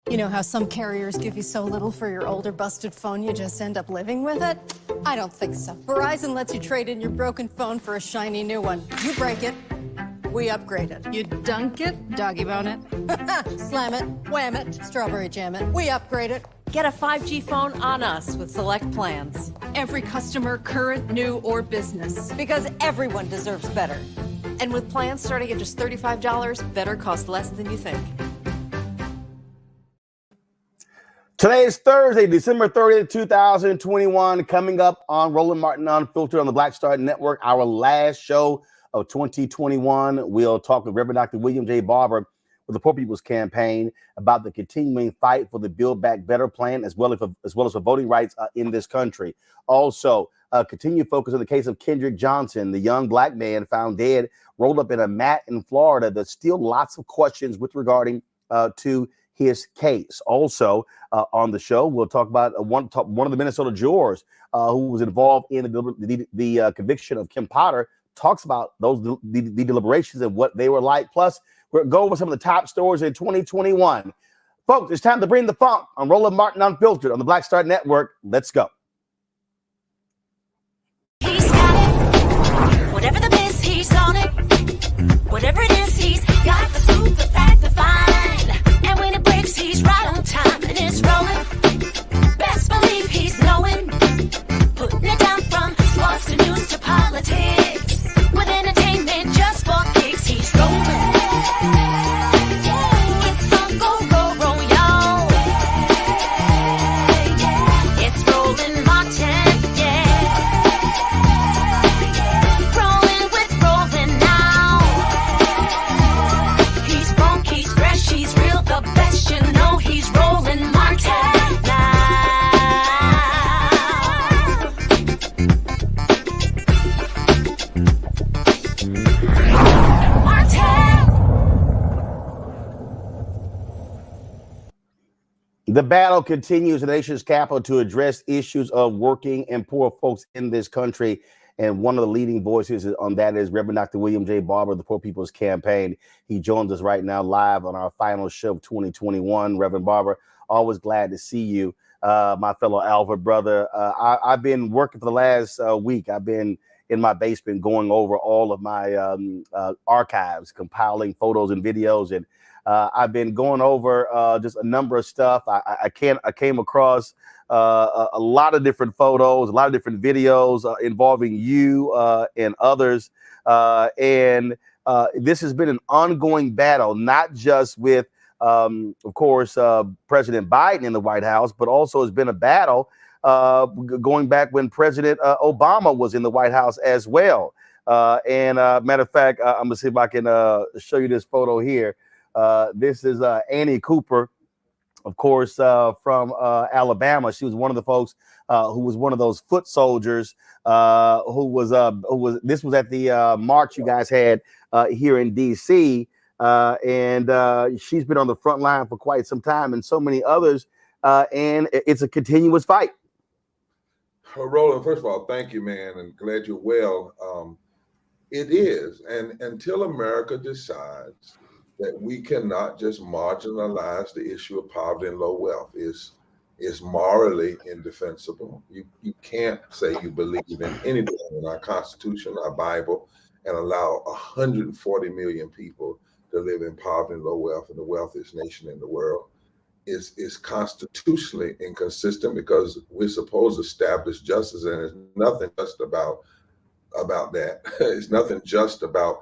You know how some carriers give you so little for your older busted phone you just end up living with it? I don't think so. Verizon lets you trade in your broken phone for a shiny new one. You break it, we upgrade it. You dunk it, doggy bone it. Slam it, wham it, strawberry jam it. We upgrade it. Get a 5G phone on us with select plans. Every customer, current, new, or business. Because everyone deserves better. And with plans starting at just $35, better costs less than you think. Today is Thursday, December 30th, 2021, coming up on Roland Martin Unfiltered on the Black Star Network, our last show of 2021. We'll talk with Reverend Dr. William J. Barber with the Poor People's Campaign about the continuing fight for the Build Back Better plan, as well as for voting rights in this country. Also, continue focus on the case of Kendrick Johnson, the young black man found dead, rolled up in a mat in Florida. There's still lots of questions with regarding to his case. Also, on the show, we'll talk about one of the Minnesota jurors who was involved in the conviction of Kim Potter. Talks about the deliberations and what they were like. Plus, we'll go over some of the top stories in 2021. Folks, it's time to bring the funk on Roland Martin Unfiltered on the Black Star Network. Let's go. He's got it. Whatever the biz, he's on it. Whatever it is, he's got the scoop, the fact, the find. And when it breaks, he's right on time and it's rolling. Best believe he's knowing. Putting it down from sports to news to politics. With entertainment just for kicks, he's rolling. It's on go, y'all. It's Roland Martin, yeah. Rolling with Roland now. The battle continues in the nation's capital to address issues of working and poor folks in this country. And one of the leading voices on that is Reverend Dr. William J. Barber, the Poor People's Campaign. He joins us right now live on our final show of 2021. Reverend Barber, always glad to see you, my fellow Alva brother. I've been working for the last week. I've been in my basement going over all of my archives, compiling photos and videos, and I've been going over just a number of stuff. I came across a lot of different photos, a lot of different videos involving you and others. And this has been an ongoing battle, not just with, of course, President Biden in the White House, but also has been a battle going back when President Obama was in the White House as well. And matter of fact, I'm gonna see if I can show you this photo here. This is Annie Cooper, of course, from Alabama. She was one of the folks who was one of those foot soldiers this was at the march you guys had here in DC. And she's been on the front line for quite some time, and so many others. And it's a continuous fight. Well, Roland, first of all, thank you, man, and glad you're well. It is, and until America decides that we cannot just marginalize the issue of poverty and low wealth, is morally indefensible. You can't say you believe in anything in our Constitution, our Bible, and allow 140 million people to live in poverty and low wealth in the wealthiest nation in the world. Is constitutionally inconsistent, because we're supposed to establish justice, and it's nothing just about that. It's nothing just about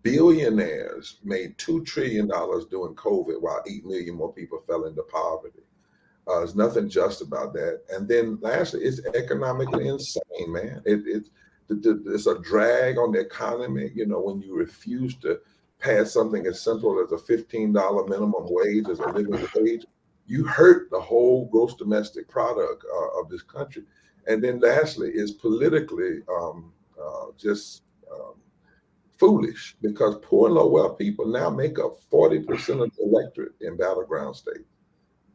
billionaires made $2 trillion during COVID while 8 million more people fell into poverty. There's nothing just about that. And then lastly, it's economically insane, man. It's a drag on the economy. You know, when you refuse to pass something as simple as a $15 minimum wage as a living wage, you hurt the whole gross domestic product of this country. And then lastly, is politically just foolish, because poor and low wealth people now make up 40% of the electorate in battleground states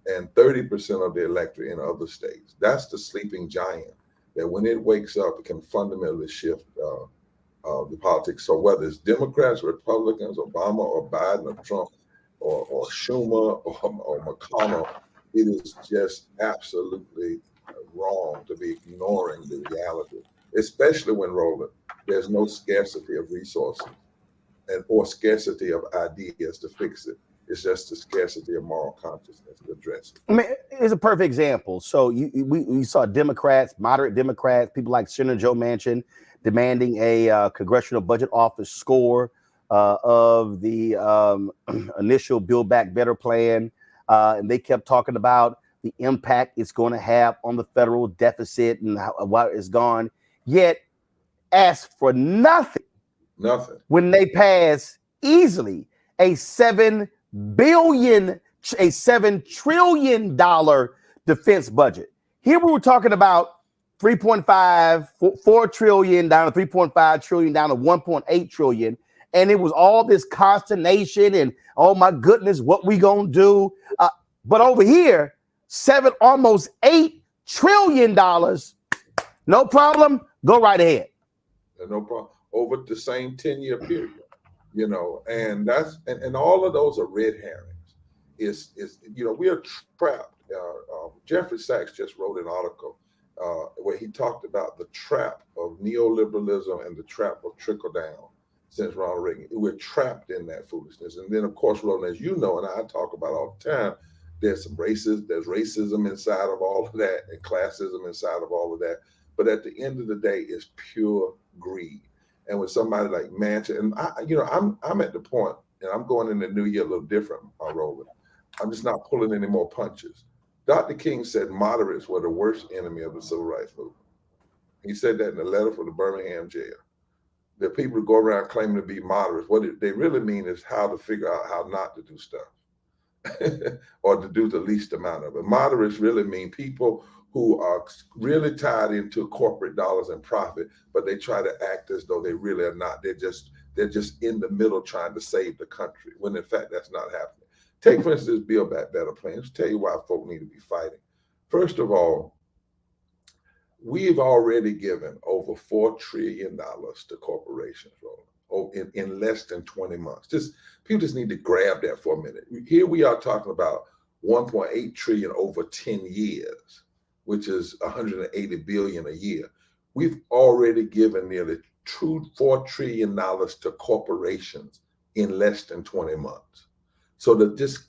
and 30% of the electorate in other states. That's the sleeping giant that when it wakes up, it can fundamentally shift the politics. So whether it's Democrats, Republicans, Obama or Biden or Trump or Schumer or McConnell, it is just absolutely wrong to be ignoring the reality, especially when, Roland, there's no scarcity of resources or scarcity of ideas to fix it. It's just the scarcity of moral consciousness to address it. I mean, it's a perfect example. So we saw Democrats, moderate Democrats, people like Senator Joe Manchin demanding a Congressional Budget Office score of the initial Build Back Better plan. And they kept talking about the impact it's going to have on the federal deficit and how it's gone. Yet asked for nothing when they pass easily a $7 trillion defense budget. Here we were talking about 4 trillion down to 3.5 trillion down to 1.8 trillion. And it was all this consternation and, oh my goodness, what we gonna do? But over here, almost $8 trillion. No problem. Go right ahead. No problem. Over the same 10-year period, you know, and that's and all of those are red herrings. Is you know, we are trapped. Jeffrey Sachs just wrote an article where he talked about the trap of neoliberalism and the trap of trickle down since Ronald Reagan. We're trapped in that foolishness. And then, of course, Roland, as you know, and I talk about all the time, there's racism inside of all of that and classism inside of all of that. But at the end of the day, it's pure greed. And with somebody like Manchin, and I'm at the point, and I'm going in the new year a little different, Roland. I'm just not pulling any more punches. Dr. King said moderates were the worst enemy of the civil rights movement. He said that in a letter from the Birmingham jail. The people who go around claiming to be moderates, what they really mean is how to figure out how not to do stuff or to do the least amount of it. Moderates really mean people who are really tied into corporate dollars and profit, but they try to act as though they really are not. They're just in the middle trying to save the country, when in fact that's not happening. Take, for instance, this Build Back Better plan. Let's tell you why folk need to be fighting. First of all, we've already given over $4 trillion to corporations, Roland, in less than 20 months. People just need to grab that for a minute. Here we are talking about 1.8 trillion over 10 years, which is 180 billion a year. We've already given nearly $4 trillion to corporations in less than 20 months. So to just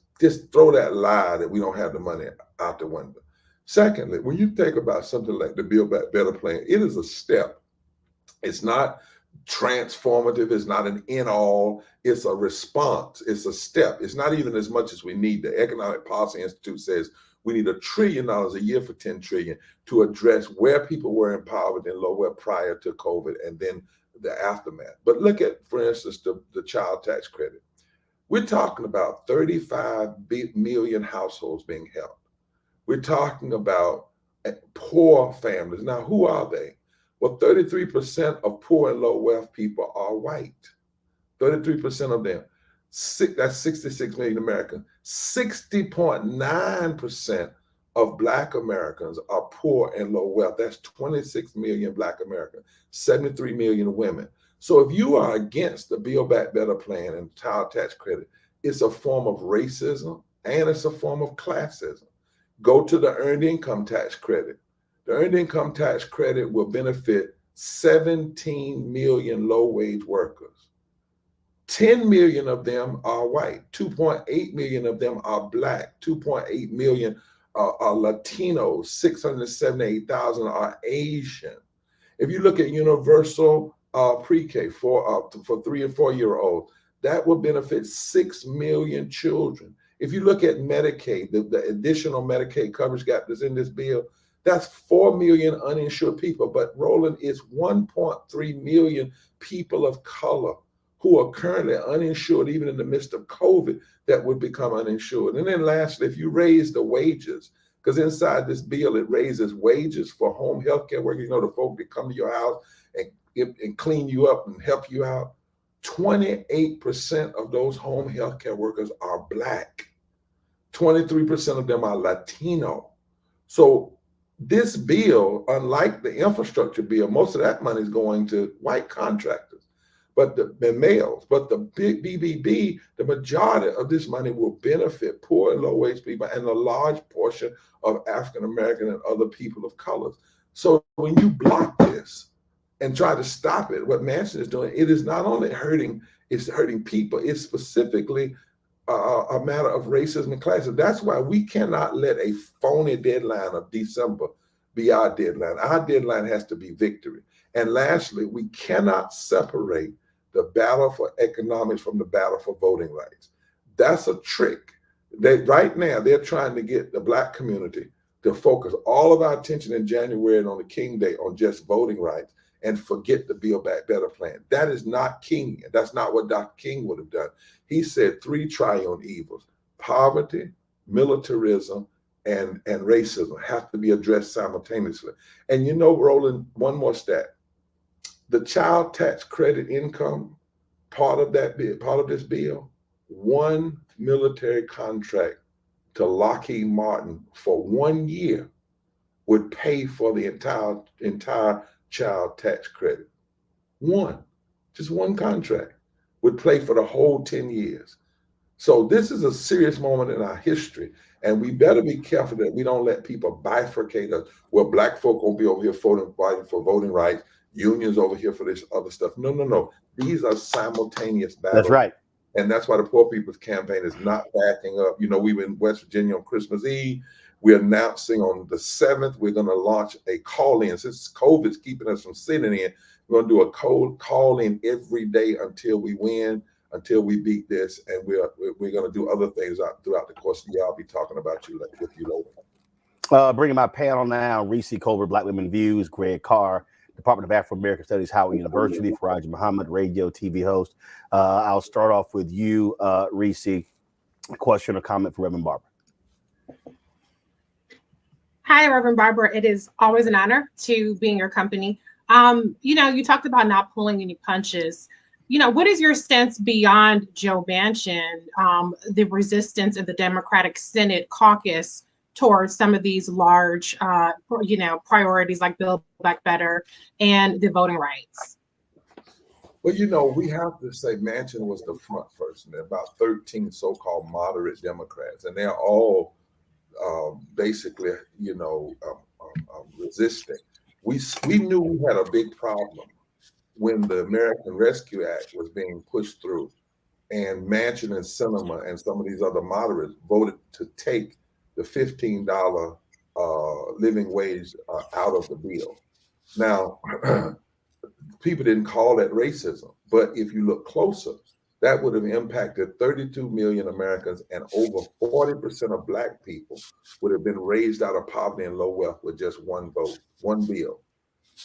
throw that lie that we don't have the money out the window. Secondly, when you think about something like the Build Back Better plan, it is a step. It's not transformative. It's not an end-all. It's a response. It's a step. It's not even as much as we need. The Economic Policy Institute says we need $1 trillion a year for 10 trillion to address where people were in poverty and lower prior to COVID and then the aftermath. But look at, for instance, the child tax credit. We're talking about 35 million households being helped. We're talking about poor families. Now, who are they? Well, 33% of poor and low wealth people are white. 33% of them. That's 66 million Americans. 60.9% of Black Americans are poor and low wealth. That's 26 million Black Americans, 73 million women. So if you are against the Build Back Better plan and child tax credit, it's a form of racism and it's a form of classism. Go to the earned income tax credit. The earned income tax credit will benefit 17 million low-wage workers. 10 million of them are white. 2.8 million of them are Black. 2.8 million are Latinos. 678,000 are Asian. If you look at universal pre-K for 3 and 4 year olds, that will benefit 6 million children. If you look at Medicaid, the additional Medicaid coverage gap that's in this bill, that's 4 million uninsured people. But Roland, it's 1.3 million people of color who are currently uninsured, even in the midst of COVID, that would become uninsured. And then lastly, if you raise the wages, because inside this bill, it raises wages for home health care workers, the folk that come to your house and clean you up and help you out. 28% of those home health care workers are Black. 23% of them are Latino. So this bill, unlike the infrastructure bill, most of that money is going to white contractors, but the males. But the big BBB, the majority of this money will benefit poor and low-wage people and a large portion of African American and other people of color. So when you block this and try to stop it, what Manchin is doing, it is not only hurting people, it's specifically a matter of racism and classism. That's why we cannot let a phony deadline of December be our deadline. Our deadline has to be victory. And lastly, we cannot separate the battle for economics from the battle for voting rights. That's a trick. Right now, they're trying to get the Black community to focus all of our attention in January and on the King Day on just voting rights and forget the Build Back Better plan. That is not King. That's not what Dr. King would have done. He said 3 triune evils: poverty, militarism, and racism have to be addressed simultaneously. And Roland, one more stat. The child tax credit income, part of this bill, 1 military contract to Lockheed Martin for 1 year would pay for the entire child tax credit. Just one contract would pay for the whole 10 years. So this is a serious moment in our history, and we better be careful that we don't let people bifurcate us. Well, Black folk won't be over here fighting for voting rights, unions over here for this other stuff. No. These are simultaneous battles. That's right. And that's why the Poor People's Campaign is not backing up. We were in West Virginia on Christmas Eve. We're announcing on the 7th, we're going to launch a call-in. Since COVID's keeping us from sitting in, we're going to do a cold call-in every day until we win, until we beat this. And we're going to do other things throughout the course of the year. I'll be talking about with you later. Bringing my panel now: Reese Colbert, Black Women Views; Greg Carr, Department of Afro-American Studies, Howard University; Faraja Muhammad, radio TV host. I'll start off with you, Reese. A question or comment for Reverend Barber? Hi, Reverend Barber. It is always an honor to be in your company. You talked about not pulling any punches. what is your sense beyond Joe Manchin, the resistance in the Democratic Senate caucus towards some of these large, priorities like Build Back Better and the voting rights? Well, we have to say Manchin was the front person. There are about 13 so-called moderate Democrats, and they're all basically, resisting. We knew we had a big problem when the American Rescue Act was being pushed through, and Manchin and Sinema and some of these other moderates voted to take the $15 living wage out of the bill. Now, people didn't call that racism, but if you look closer, that would have impacted 32 million Americans, and over 40% of Black people would have been raised out of poverty and low wealth with just one vote, one bill.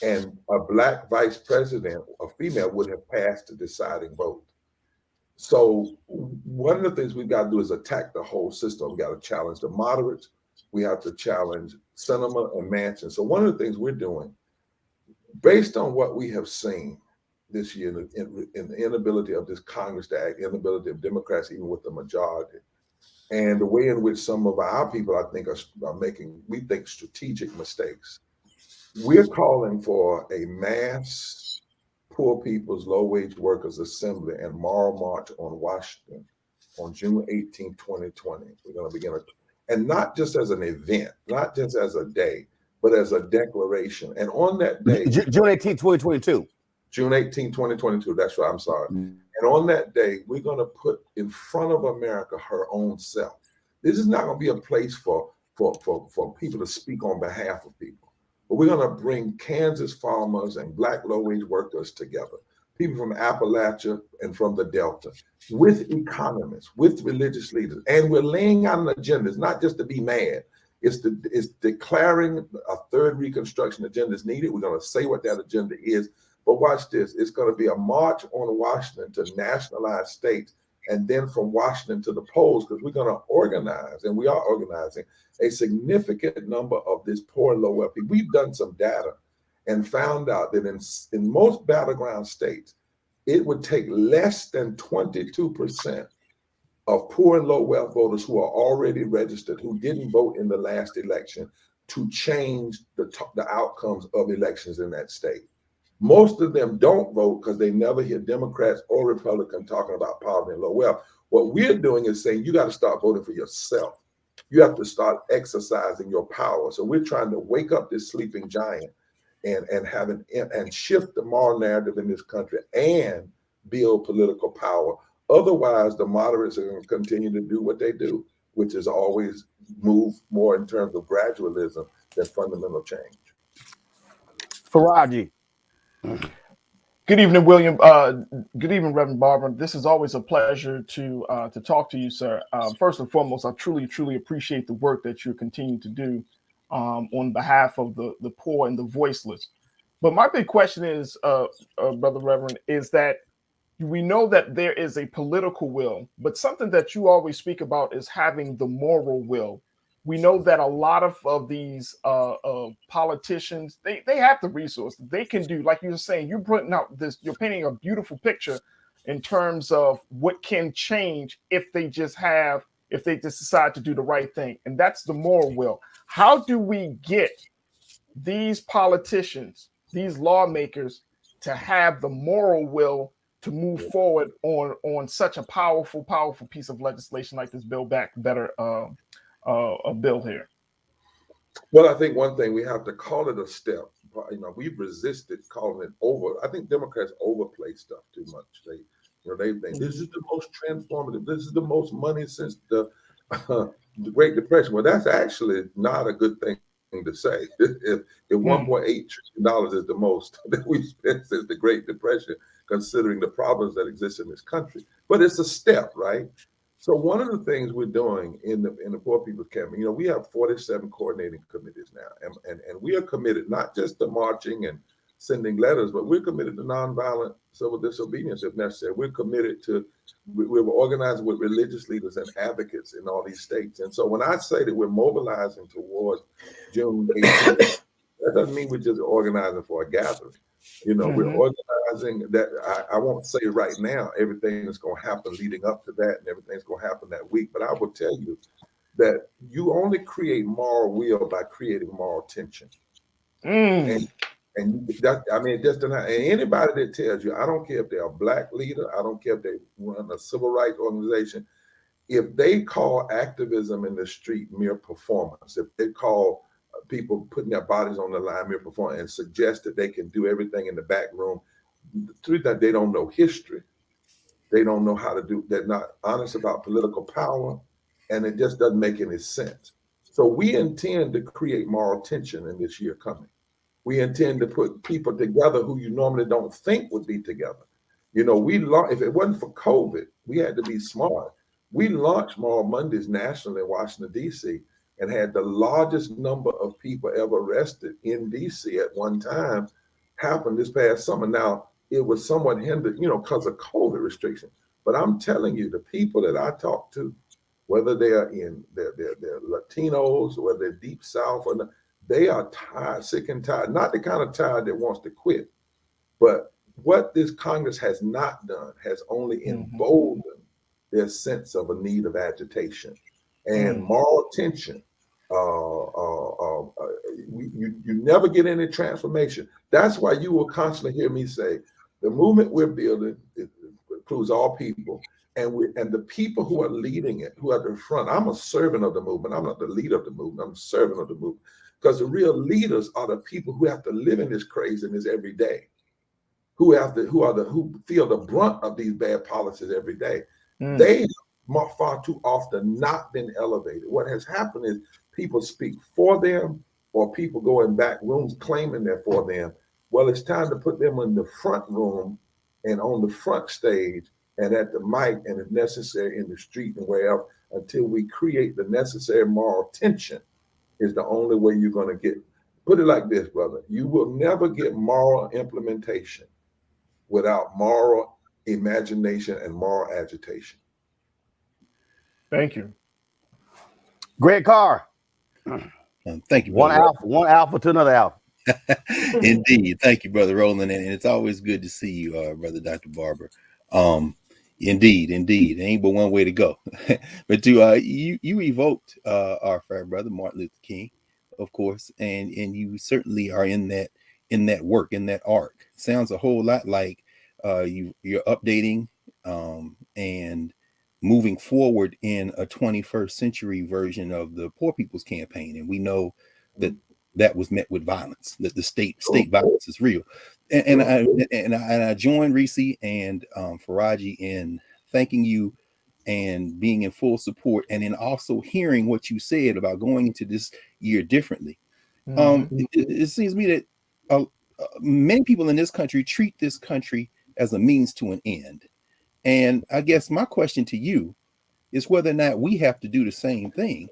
And a Black vice president, a female, would have passed the deciding vote. So one of the things we've got to do is attack the whole system. We've got to challenge the moderates. We have to challenge Sinema and Manchin. So one of the things we're doing, based on what we have seen this year in the inability of this Congress to act, inability of Democrats, even with the majority, and the way in which some of our people, I think, are making, we think, strategic mistakes, we're calling for a mass Poor People's Low Wage Workers Assembly and Moral March on Washington on June 18, 2020. We're going to begin and not just as an event, not just as a day, but as a declaration. And on that day, June 18, 2022. June 18, 2022. That's right. I'm sorry. And on that day, we're going to put in front of America her own self. This is not going to be a place for people to speak on behalf of people. But we're going to bring Kansas farmers and Black low-wage workers together, people from Appalachia and from the Delta, with economists, with religious leaders. And we're laying out an agenda. It's not just to be mad. It's declaring a third Reconstruction agenda is needed. We're going to say what that agenda is. But watch this. It's going to be a march on Washington to nationalize states, and then from Washington to the polls, because we're going to organize, and we are organizing, a significant number of this poor and low wealth people. We've done some data and found out that in most battleground states, it would take less than 22% of poor and low wealth voters who are already registered, who didn't vote in the last election, to change the outcomes of elections in that state. Most of them don't vote because they never hear Democrats or Republicans talking about poverty and low wealth. What we're doing is saying you got to start voting for yourself. You have to start exercising your power. So we're trying to wake up this sleeping giant and shift the moral narrative in this country and build political power. Otherwise, the moderates are going to continue to do what they do, which is always move more in terms of gradualism than fundamental change. Faraji. Good evening, William. Good evening, Reverend Barber. This is always a pleasure to talk to you, sir. First and foremost, I truly appreciate the work that you continue to do on behalf of the poor and the voiceless. But my big question is, Brother Reverend, is that we know that there is a political will, but something that you always speak about is having the moral will. We know that a lot of these politicians, they have the resources. They can do, like you were saying, you're putting out this, you're painting a beautiful picture in terms of what can change if they just decide to do the right thing. And that's the moral will. How do we get these politicians, these lawmakers, to have the moral will to move forward on such a powerful piece of legislation like this Build Back Better a bill here? Well, I think one thing, we have to call it a step. We've resisted calling it over. I think Democrats overplay stuff too much. They think this is the most transformative. This is the most money since the Great Depression. Well, that's actually not a good thing to say. If $1.8 trillion is the most that we've spent since the Great Depression, considering the problems that exist in this country, but it's a step, right? So one of the things we're doing in the Poor People's Campaign, we have 47 coordinating committees now, and we are committed not just to marching and sending letters, but we're committed to nonviolent civil disobedience if necessary. We're committed to, we're organizing with religious leaders and advocates in all these states. And so when I say that we're mobilizing towards June 18th, that doesn't mean we're just organizing for a gathering. You know, we're organizing that. I won't say right now everything is going to happen leading up to that and everything's going to happen that week, but I will tell you that you only create moral will by creating moral tension. And that, I mean, just and anybody that tells you, I don't care if they're a black leader, I don't care if they run a civil rights organization, if they call activism in the street mere performance, if they call people putting their bodies on the line mere performance and suggest that they can do everything in the back room, the truth that they don't know history, they don't know how to do, they're not honest about political power, and it just doesn't make any sense. So we intend to create moral tension in this year coming. We intend to put people together who you normally don't think would be together. You know, if it wasn't for COVID, we had to be smart. We launched Moral Mondays nationally in Washington, D.C., and had the largest number of people ever arrested in D.C. at one time happen this past summer. Now, it was somewhat hindered, you know, because of COVID restrictions. But I'm telling you, the people that I talk to, whether they're Latinos, whether they're Deep South or not, they are tired, sick and tired, not the kind of tired that wants to quit. But what this Congress has not done has only emboldened their sense of a need of agitation and moral tension. You never get any transformation. That's why you will constantly hear me say, the movement we're building includes all people. And the people who are leading it, who are at the front, I'm a servant of the movement. I'm not the leader of the movement. I'm a servant of the movement. Because the real leaders are the people who have to live in this craziness every day, who feel the brunt of these bad policies every day. They have far too often not been elevated. What has happened is people speak for them, or people go in back rooms claiming they're for them. Well, it's time to put them in the front room and on the front stage and at the mic, and if necessary in the street and wherever, until we create the necessary moral tension. Is the only way you're going to get. Put it like this, brother. You will never get moral implementation without moral imagination and moral agitation. Thank you. Greg Carr. Thank you, brother. One alpha to another alpha. Indeed. Thank you, Brother Roland. And it's always good to see you, Brother Dr. Barber. Indeed. There ain't but one way to go. But you evoked our fair brother Martin Luther King, of course, and you certainly are in that work, in that arc. Sounds a whole lot like you're updating and moving forward in a 21st century version of the Poor People's Campaign, and we know that was met with violence. That the state violence is real. And I join Reese and Faraji in thanking you and being in full support, and in also hearing what you said about going into this year differently. It seems to me that many people in this country treat this country as a means to an end. And I guess my question to you is whether or not we have to do the same thing,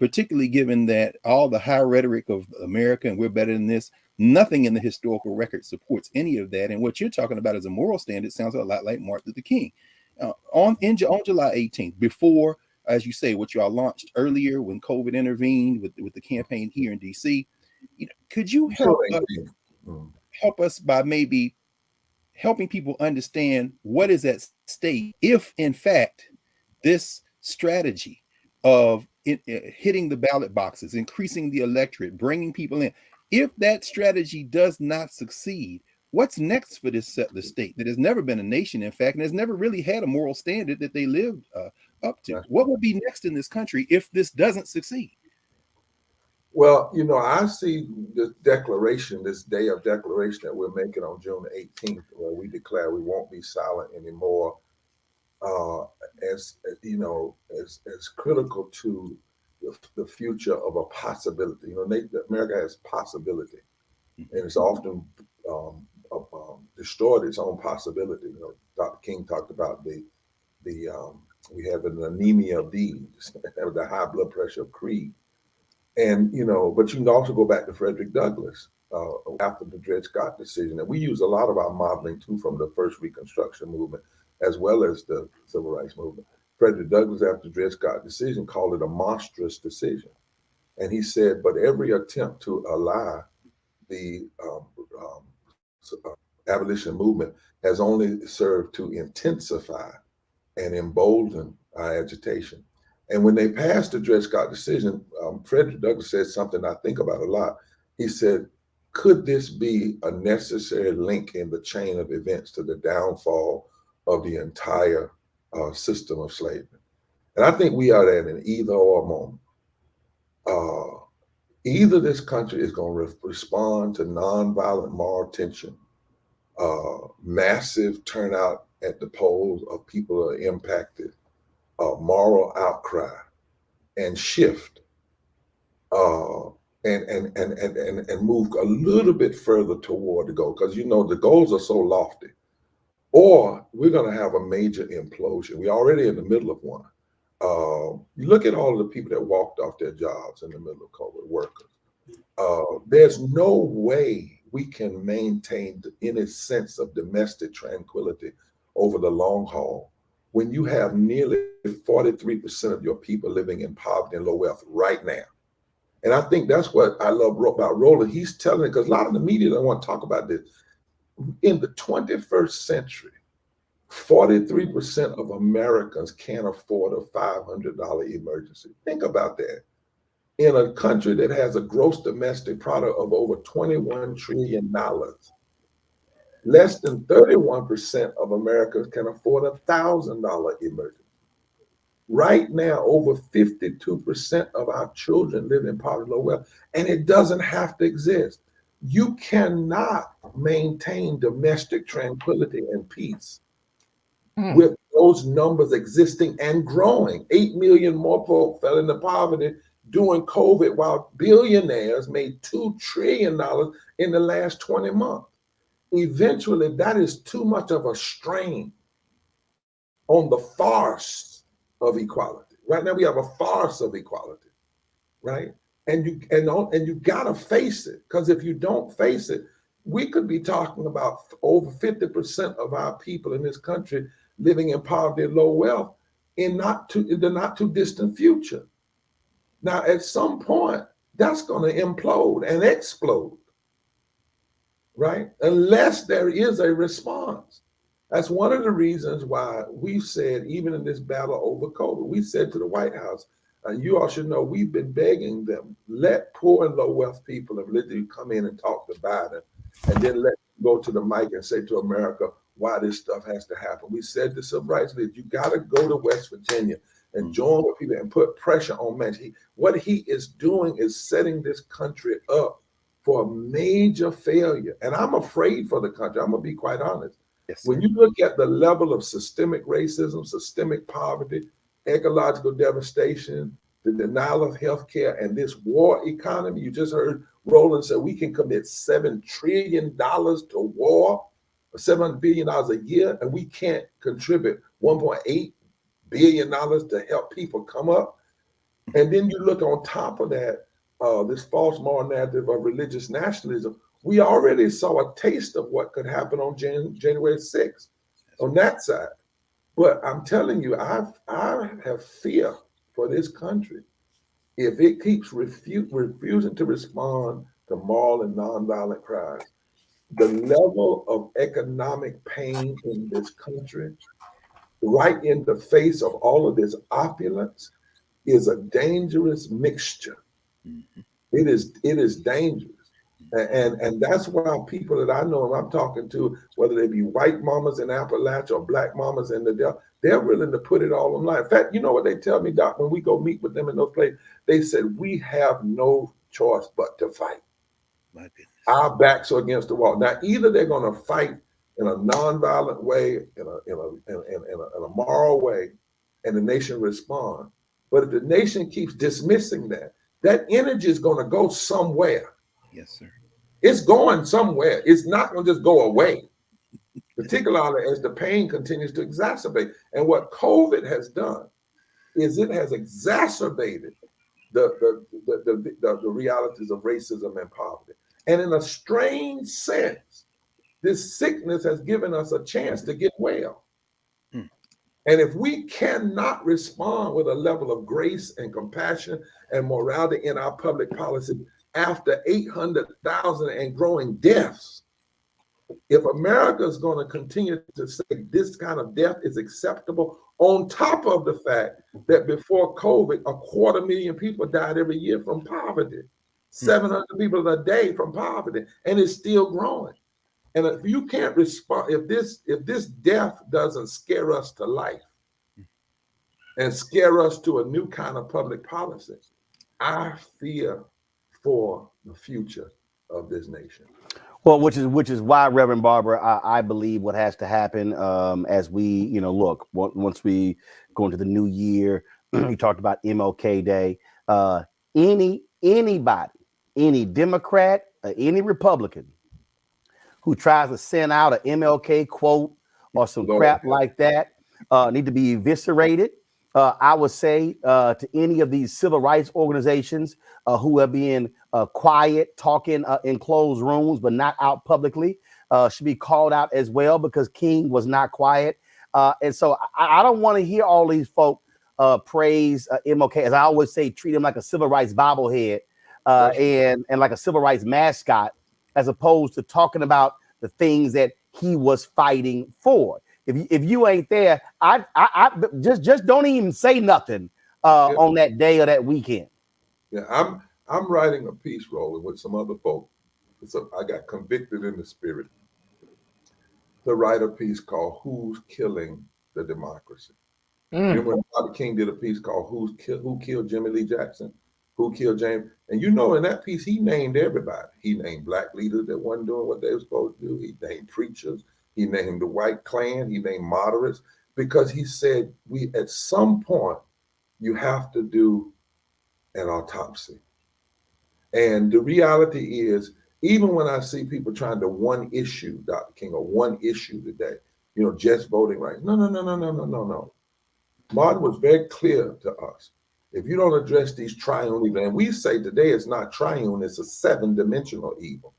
particularly given that all the high rhetoric of America and we're better than this, nothing in the historical record supports any of that. And what you're talking about as a moral standard sounds a lot like Martin Luther King. On July 18th, before, as you say, what you all launched earlier when COVID intervened with the campaign here in DC, could you help us by maybe helping people understand what is at stake if, in fact, this strategy of hitting the ballot boxes, increasing the electorate, bringing people in, if that strategy does not succeed, what's next for this settler state that has never been a nation, in fact, and has never really had a moral standard that they lived up to? What will be next in this country if this doesn't succeed? Well, I see this declaration, this day of declaration that we're making on June 18th, where we declare we won't be silent anymore, as critical to the future of a possibility. America has possibility, and it's often destroyed its own possibility. Dr. King talked about we have an anemia of deeds, the high blood pressure of creed. And, but you can also go back to Frederick Douglass after the Dred Scott decision. And we use a lot of our modeling too from the first Reconstruction movement, as well as the Civil Rights movement. Frederick Douglass, after the Dred Scott decision, called it a monstrous decision. And he said, but every attempt to ally the abolition movement has only served to intensify and embolden our agitation. And when they passed the Dred Scott decision, Frederick Douglass said something I think about a lot. He said, could this be a necessary link in the chain of events to the downfall of the entire system of slavery? And I think we are at an either or moment. Either this country is going to respond to nonviolent moral tension, massive turnout at the polls of people who are impacted, moral outcry, and shift, and move a little bit further toward the goal, because the goals are so lofty. Or we're going to have a major implosion. We're already in the middle of one. You look at all of the people that walked off their jobs in the middle of COVID, workers. There's no way we can maintain any sense of domestic tranquility over the long haul when you have nearly 43% of your people living in poverty and low wealth right now. And I think that's what I love about Roland. He's telling it, because a lot of the media don't want to talk about this. In the 21st century, 43% of Americans can't afford a $500 emergency. Think about that. In a country that has a gross domestic product of over $21 trillion, less than 31% of Americans can afford a $1,000 emergency. Right now, over 52% of our children live in poverty, low wealth, and it doesn't have to exist. You cannot maintain domestic tranquility and peace with those numbers existing and growing. 8 million more folk fell into poverty during COVID, while billionaires made $2 trillion in the last 20 months. Eventually, that is too much of a strain on the farce of equality. Right now, we have a farce of equality, right? And you gotta face it, because if you don't face it, we could be talking about over 50% of our people in this country living in poverty and low wealth in the not too distant future. Now, at some point, that's going to implode and explode, right? Unless there is a response. That's one of the reasons why we've said, even in this battle over COVID, we said to the White House, and you all should know, we've been begging them, let poor and low wealth people of literally come in and talk to Biden, and then let them go to the mic and say to America why this stuff has to happen. We said to civil rights leaders, you got to go to West Virginia and join with people and put pressure on Manchin. What he is doing is setting this country up for a major failure. And I'm afraid for the country. I'm going to be quite honest. Yes, when you look at the level of systemic racism, systemic poverty, ecological devastation, the denial of health care, and this war economy, you just heard Roland say we can commit $7 trillion to war, $700 billion a year, and we can't contribute $1.8 billion to help people come up. And then you look on top of that, this false moral narrative of religious nationalism. We already saw a taste of what could happen on January 6th on that side. But I'm telling you, I have fear for this country if it keeps refusing to respond to moral and nonviolent cries. The level of economic pain in this country, right in the face of all of this opulence, is a dangerous mixture. It is dangerous. And that's why people that I know and I'm talking to, whether they be white mamas in Appalachia or black mamas in the Delta, they're willing to put it all on line. In fact, you know what they tell me, Doc, when we go meet with them in those places? They said, we have no choice but to fight. My goodness. Our backs are against the wall. Now, either they're going to fight in a nonviolent way, in a moral way, and the nation respond. But if the nation keeps dismissing that energy is going to go somewhere. Yes, sir. It's going somewhere. It's not going to just go away, particularly as the pain continues to exacerbate. And what COVID has done is it has exacerbated the realities of racism and poverty. And in a strange sense, this sickness has given us a chance to get well. And if we cannot respond with a level of grace and compassion and morality in our public policy, after 800,000 and growing deaths. If America is going to continue to say this kind of death is acceptable, on top of the fact that before COVID, 250,000 people died every year from poverty, 700 people a day from poverty, and it's still growing. And if you can't respond, if this death doesn't scare us to life and scare us to a new kind of public policy, I fear for the future of this nation. Well, which is why, Reverend Barber, I believe what has to happen as we, look, once we go into the new year, you talked about MLK Day. Anybody, any Democrat, any Republican who tries to send out an MLK quote or some crap like that need to be eviscerated. I would say to any of these civil rights organizations who are being quiet, talking in closed rooms, but not out publicly, should be called out as well, because King was not quiet. And so I don't want to hear all these folk praise MLK. As I always say, treat him like a civil rights bobblehead and like a civil rights mascot, as opposed to talking about the things that he was fighting for. If you ain't there, I just don't even say nothing on that day or that weekend. Yeah, I'm writing a piece, Roland, with some other folk. I got convicted in the spirit to write a piece called "Who's Killing the Democracy." You remember when Dr. King did a piece called "Who Killed Jimmy Lee Jackson? Who killed James?" And in that piece, he named everybody. He named black leaders that wasn't doing what they were supposed to do. He named preachers. He named the white Klan. He named moderates, because he said, at some point, you have to do an autopsy. And the reality is, even when I see people trying to one issue, Dr. King, or one issue today, just voting rights. No. Martin was very clear to us. If you don't address these triune evils, and we say today it's not triune, it's a 7-dimensional evil.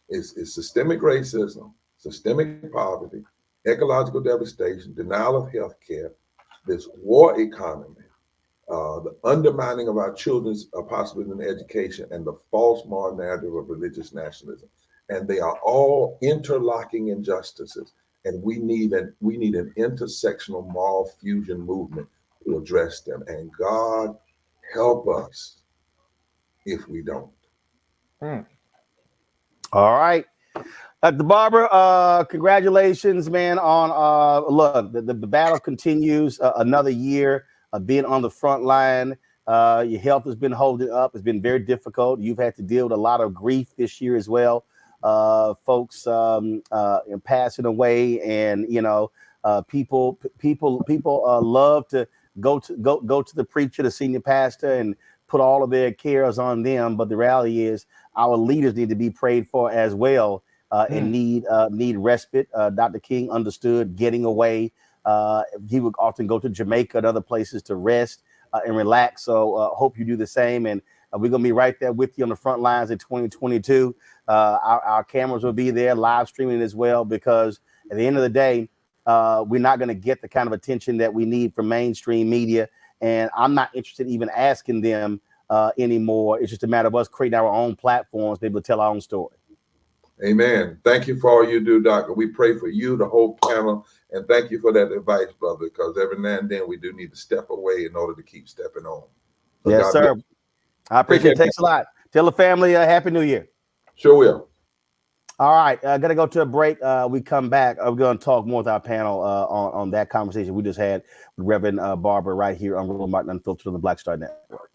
It's systemic racism, systemic poverty, ecological devastation, denial of health care, this war economy, the undermining of our children's possibility in education, and the false moral narrative of religious nationalism. And they are all interlocking injustices. And we need an intersectional moral fusion movement to address them. And God help us if we don't. All right. Dr. Barber, congratulations, man, on look, the battle continues, another year of being on the front line. Your health has been holding up. It's been very difficult. You've had to deal with a lot of grief this year as well. Folks passing away, and people love to go to the preacher, the senior pastor, and put all of their cares on them. But the reality is, our leaders need to be prayed for as well, and need respite. Dr. King understood getting away. He would often go to Jamaica and other places to rest and relax. So hope you do the same. And we're going to be right there with you on the front lines in 2022. Our cameras will be there live streaming as well, because at the end of the day, we're not going to get the kind of attention that we need from mainstream media. And I'm not interested in even asking them anymore. It's just a matter of us creating our own platforms, be able to tell our own story. Amen. Thank you for all you do, Doctor. We pray for you, the whole panel, and thank you for that advice, brother, because every now and then we do need to step away in order to keep stepping on. So yes, sir. I appreciate it. Thanks a lot. Tell the family Happy New Year. Sure will. All right. Gonna go to a break. We come back. We're going to talk more with our panel on that conversation we just had with Reverend Barber right here on Roland Martin Unfiltered on the Black Star Network.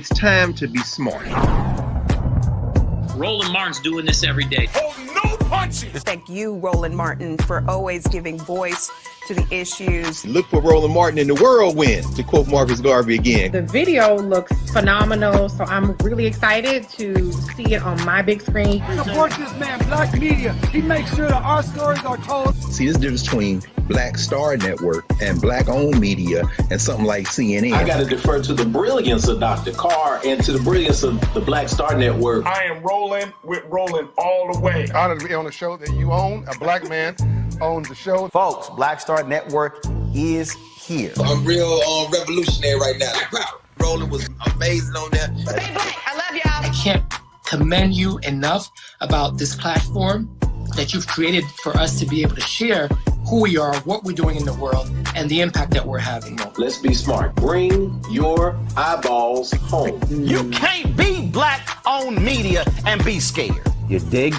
It's time to be smart. Roland Martin's doing this every day. Oh, no punches! Thank you, Roland Martin, for always giving voice to the issues. Look for Roland Martin in the whirlwind, to quote Marcus Garvey again. The video looks phenomenal, so I'm really excited to see it on my big screen. Support this man, Black Media. He makes sure that our stories are told. See, this difference between Black Star Network and Black-owned media and something like CNN. I got to defer to the brilliance of Dr. Carr and to the brilliance of the Black Star Network. I am rolling with Roland all the way. Honored to be on a show that you own. A black man owns the show. Folks, Black Star Network is here. I'm real revolutionary right now. Roland was amazing on there. Stay black. I love y'all. I can't commend you enough about this platform that you've created for us to be able to share who we are, what we're doing in the world, and the impact that we're having. Let's be smart. Bring your eyeballs home. You can't be Black-owned media and be scared. You dig?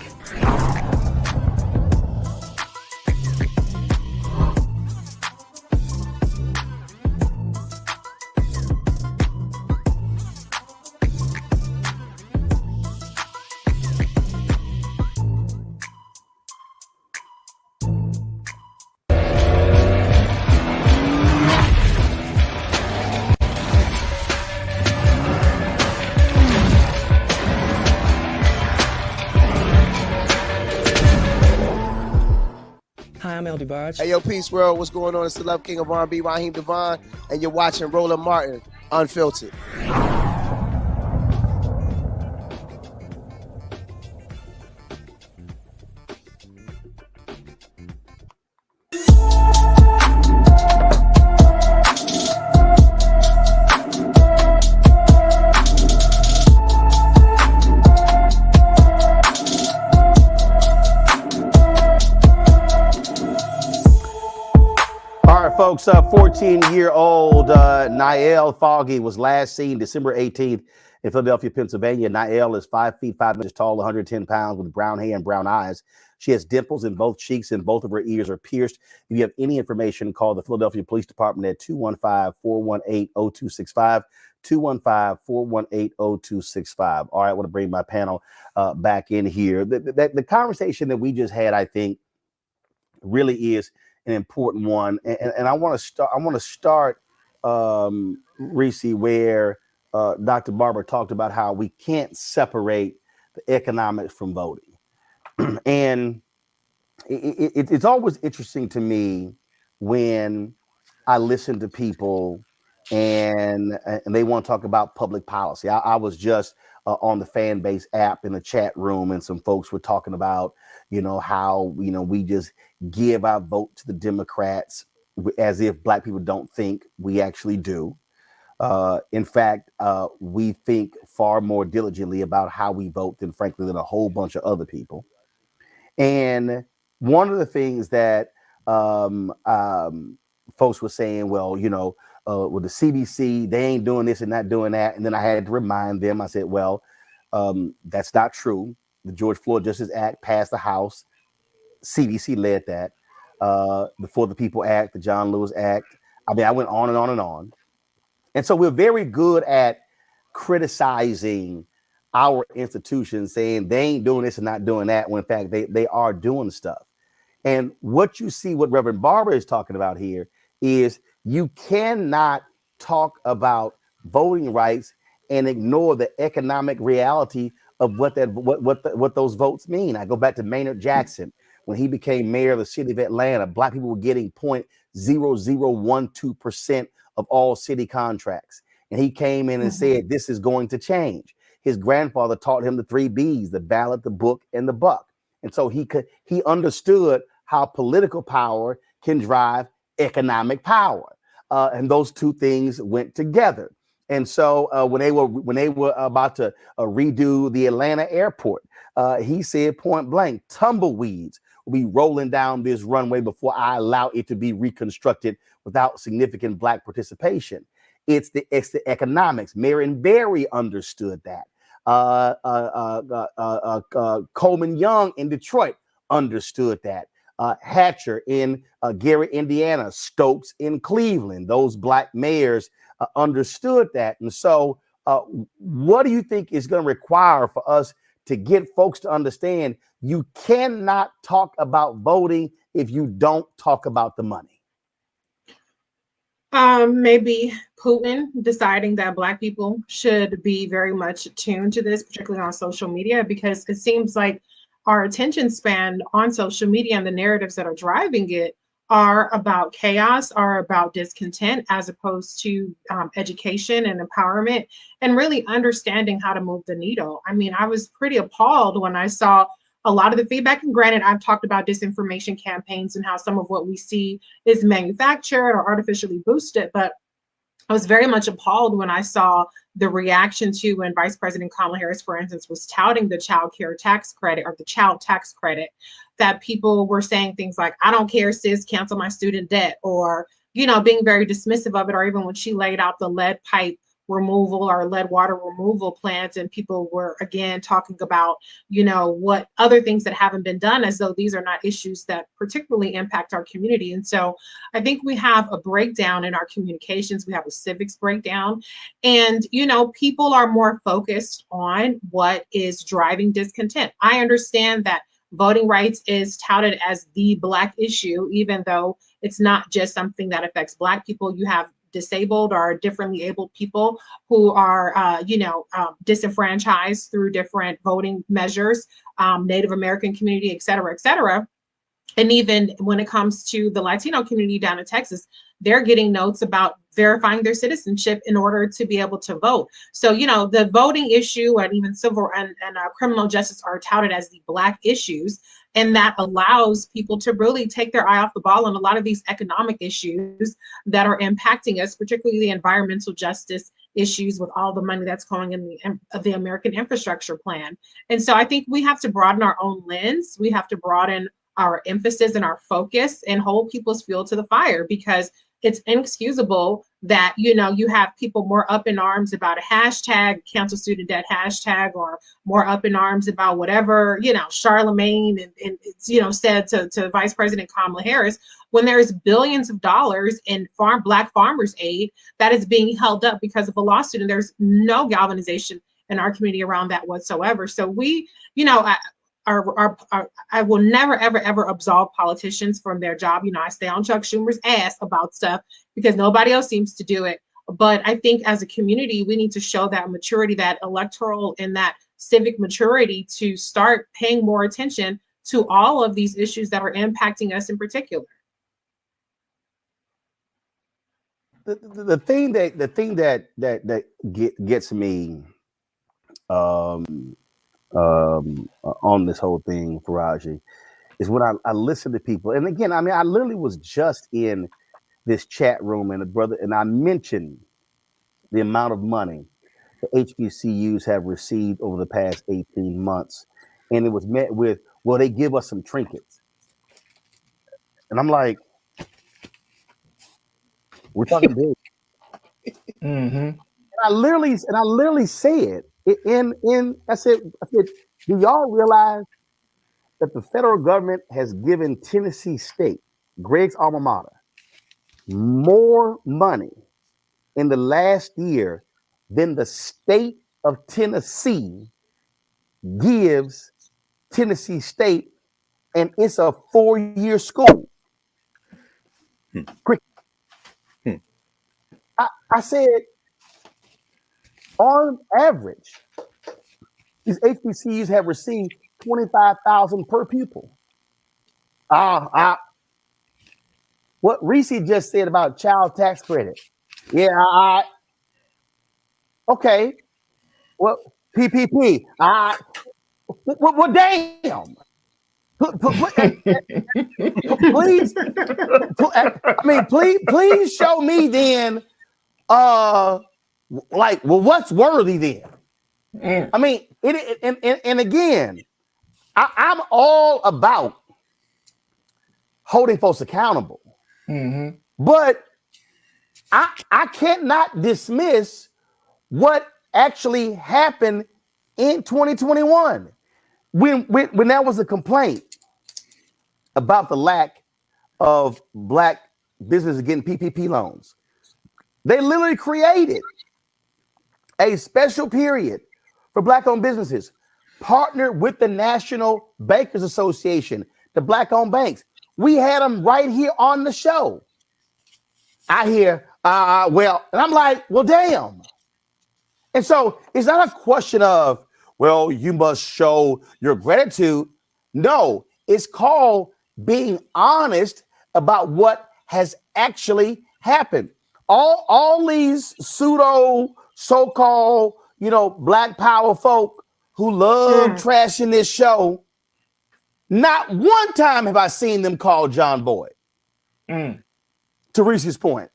Hi, I'm LD Barge. Hey, yo, Peace World. What's going on? It's the Love King of R&B, Raheem Devon, and you're watching Roland Martin Unfiltered. Folks, 14-year-old Niall Foggy was last seen December 18th in Philadelphia, Pennsylvania. Niall is 5 feet 5 inches tall, 110 pounds, with brown hair and brown eyes. She has dimples in both cheeks and both of her ears are pierced. If you have any information, call the Philadelphia Police Department at 215-418-0265, 215-418-0265. All right, I want to bring my panel back in here. The conversation that we just had, I think, really is an important one, and I want to start, Reese, where Dr. Barber talked about how we can't separate the economics from voting, and it's always interesting to me when I listen to people and they want to talk about public policy. I was just on the fan base app in the chat room, and some folks were talking about, how, we just give our vote to the Democrats as if Black people don't think we actually do. In fact, we think far more diligently about how we vote than, frankly, than a whole bunch of other people. And one of the things that folks were saying, well, with the CDC, they ain't doing this and not doing that. And then I had to remind them, I said, well, that's not true. The George Floyd Justice Act passed the House. CDC led that. The For the People Act, the John Lewis Act. I mean, I went on and on and on. And so we're very good at criticizing our institutions, saying they ain't doing this and not doing that, when in fact they are doing stuff. And what you see, what Reverend Barber is talking about here, is you cannot talk about voting rights and ignore the economic reality of what those votes mean. I go back to Maynard Jackson. When he became mayor of the city of Atlanta, Black people were getting 0.0012% of all city contracts. And he came in and said, this is going to change. His grandfather taught him the 3 B's, the ballot, the book, and the buck. And so he understood how political power can drive economic power. And those two things went together. And so when they were about to redo the Atlanta airport, he said point blank, tumbleweeds will be rolling down this runway before I allow it to be reconstructed without significant Black participation. It's the economics. Marion Barry understood that. Coleman Young in Detroit understood that. Hatcher in Gary, Indiana, Stokes in Cleveland, those Black mayors understood that. And so what do you think is going to require for us to get folks to understand you cannot talk about voting if you don't talk about the money? Maybe Putin deciding that Black people should be very much attuned to this, particularly on social media, because it seems like our attention span on social media and the narratives that are driving it are about chaos, are about discontent, as opposed to education and empowerment and really understanding how to move the needle. I mean, I was pretty appalled when I saw a lot of the feedback. And granted, I've talked about disinformation campaigns and how some of what we see is manufactured or artificially boosted, but I was very much appalled when I saw the reaction to when Vice President Kamala Harris, for instance, was touting the child care tax credit or the child tax credit, that people were saying things like, I don't care, sis, cancel my student debt, or, you know, being very dismissive of it, or even when she laid out the lead pipe removal or lead water removal plans, and people were again talking about, you know, what other things that haven't been done, as though these are not issues that particularly impact our community. And so I think we have a breakdown in our communications. We have a civics breakdown, and, you know, people are more focused on what is driving discontent. I understand that voting rights is touted as the Black issue, even though it's not just something that affects Black people. You have disabled or differently abled people who are, disenfranchised through different voting measures, Native American community, et cetera, et cetera. And even when it comes to the Latino community down in Texas, they're getting notes about verifying their citizenship in order to be able to vote. So, you know, the voting issue and even civil and criminal justice are touted as the Black issues. And that allows people to really take their eye off the ball on a lot of these economic issues that are impacting us, particularly the environmental justice issues with all the money that's going in the American infrastructure plan. And so I think we have to broaden our own lens. We have to broaden our emphasis and our focus and hold people's fuel to the fire, because it's inexcusable that, you know, you have people more up in arms about a hashtag, cancel student debt hashtag, or more up in arms about whatever, you know, Charlemagne and it's, you know, said to Vice President Kamala Harris, when there's billions of dollars in Black farmers aid that is being held up because of a lawsuit, and there's no galvanization in our community around that whatsoever. So we, you know, I will never, ever absolve politicians from their job. You know, I stay on Chuck Schumer's ass about stuff because nobody else seems to do it. But I think as a community, we need to show that maturity, that electoral and that civic maturity to start paying more attention to all of these issues that are impacting us in particular. The thing that gets me on this whole thing, Faraji, is when I listen to people. And again, I mean, I literally was just in this chat room and I mentioned the amount of money the HBCUs have received over the past 18 months. And it was met with, well, they give us some trinkets. And I'm like, we're talking big. Mm-hmm. I literally said I said, do y'all realize that the federal government has given Tennessee State, Greg's alma mater, more money in the last year than the state of Tennessee gives Tennessee State, and it's a 4-year school. I said, on average, these HBCUs have received $25,000 per pupil. What Reese just said about child tax credit. Yeah, okay. Well, PPP. Well, damn. Please, I mean, please show me then. Like, well, what's worthy then? I mean, and again, I'm all about holding folks accountable, but I cannot dismiss what actually happened in 2021 when there was a complaint about the lack of Black businesses getting PPP loans. They literally created a special period for Black-owned businesses, partnered with the National Bankers Association, the Black-owned banks. We had them right here on the show. I hear, well, and I'm like, well, damn. And so it's not a question of, well, you must show your gratitude. No, it's called being honest about what has actually happened. All these pseudo so-called, Black power folk who love trashing this show, not one time have I seen them call John Boyd. To Reese's point,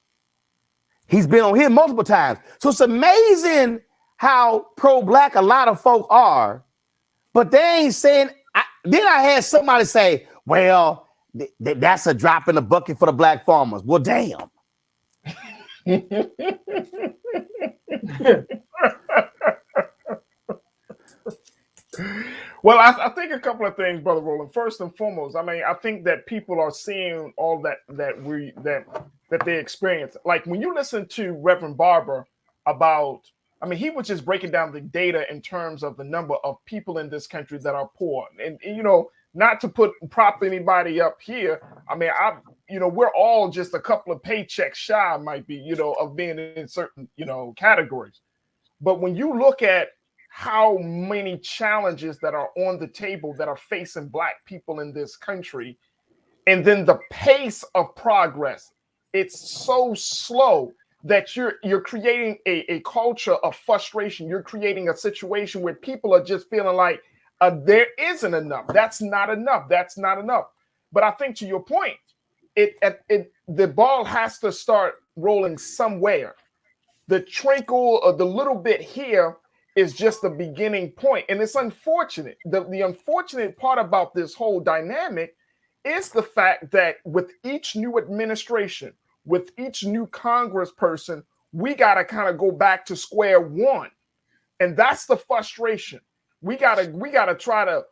he's been on here multiple times. So it's amazing how pro-Black a lot of folk are, but they ain't saying. Then I had somebody say, well, that's a drop in the bucket for the Black farmers. Well, damn. Well, I think a couple of things, Brother Roland. First and foremost, I mean, I think that people are seeing all that they experience. Like when you listen to Reverend Barber about, I mean, he was just breaking down the data in terms of the number of people in this country that are poor. And not to prop anybody up here. I mean, we're all just a couple of paychecks shy, might be, of being in certain, categories. But when you look at how many challenges that are on the table that are facing Black people in this country, and then the pace of progress, it's so slow that you're creating a culture of frustration. You're creating a situation where people are just feeling like there isn't enough. That's not enough. That's not enough. But I think to your point, the ball has to start rolling somewhere. The trickle or the little bit here is just the beginning point. And it's unfortunate. The unfortunate part about this whole dynamic is the fact that with each new administration, with each new congressperson, we got to kind of go back to square one. And that's the frustration. We gotta try to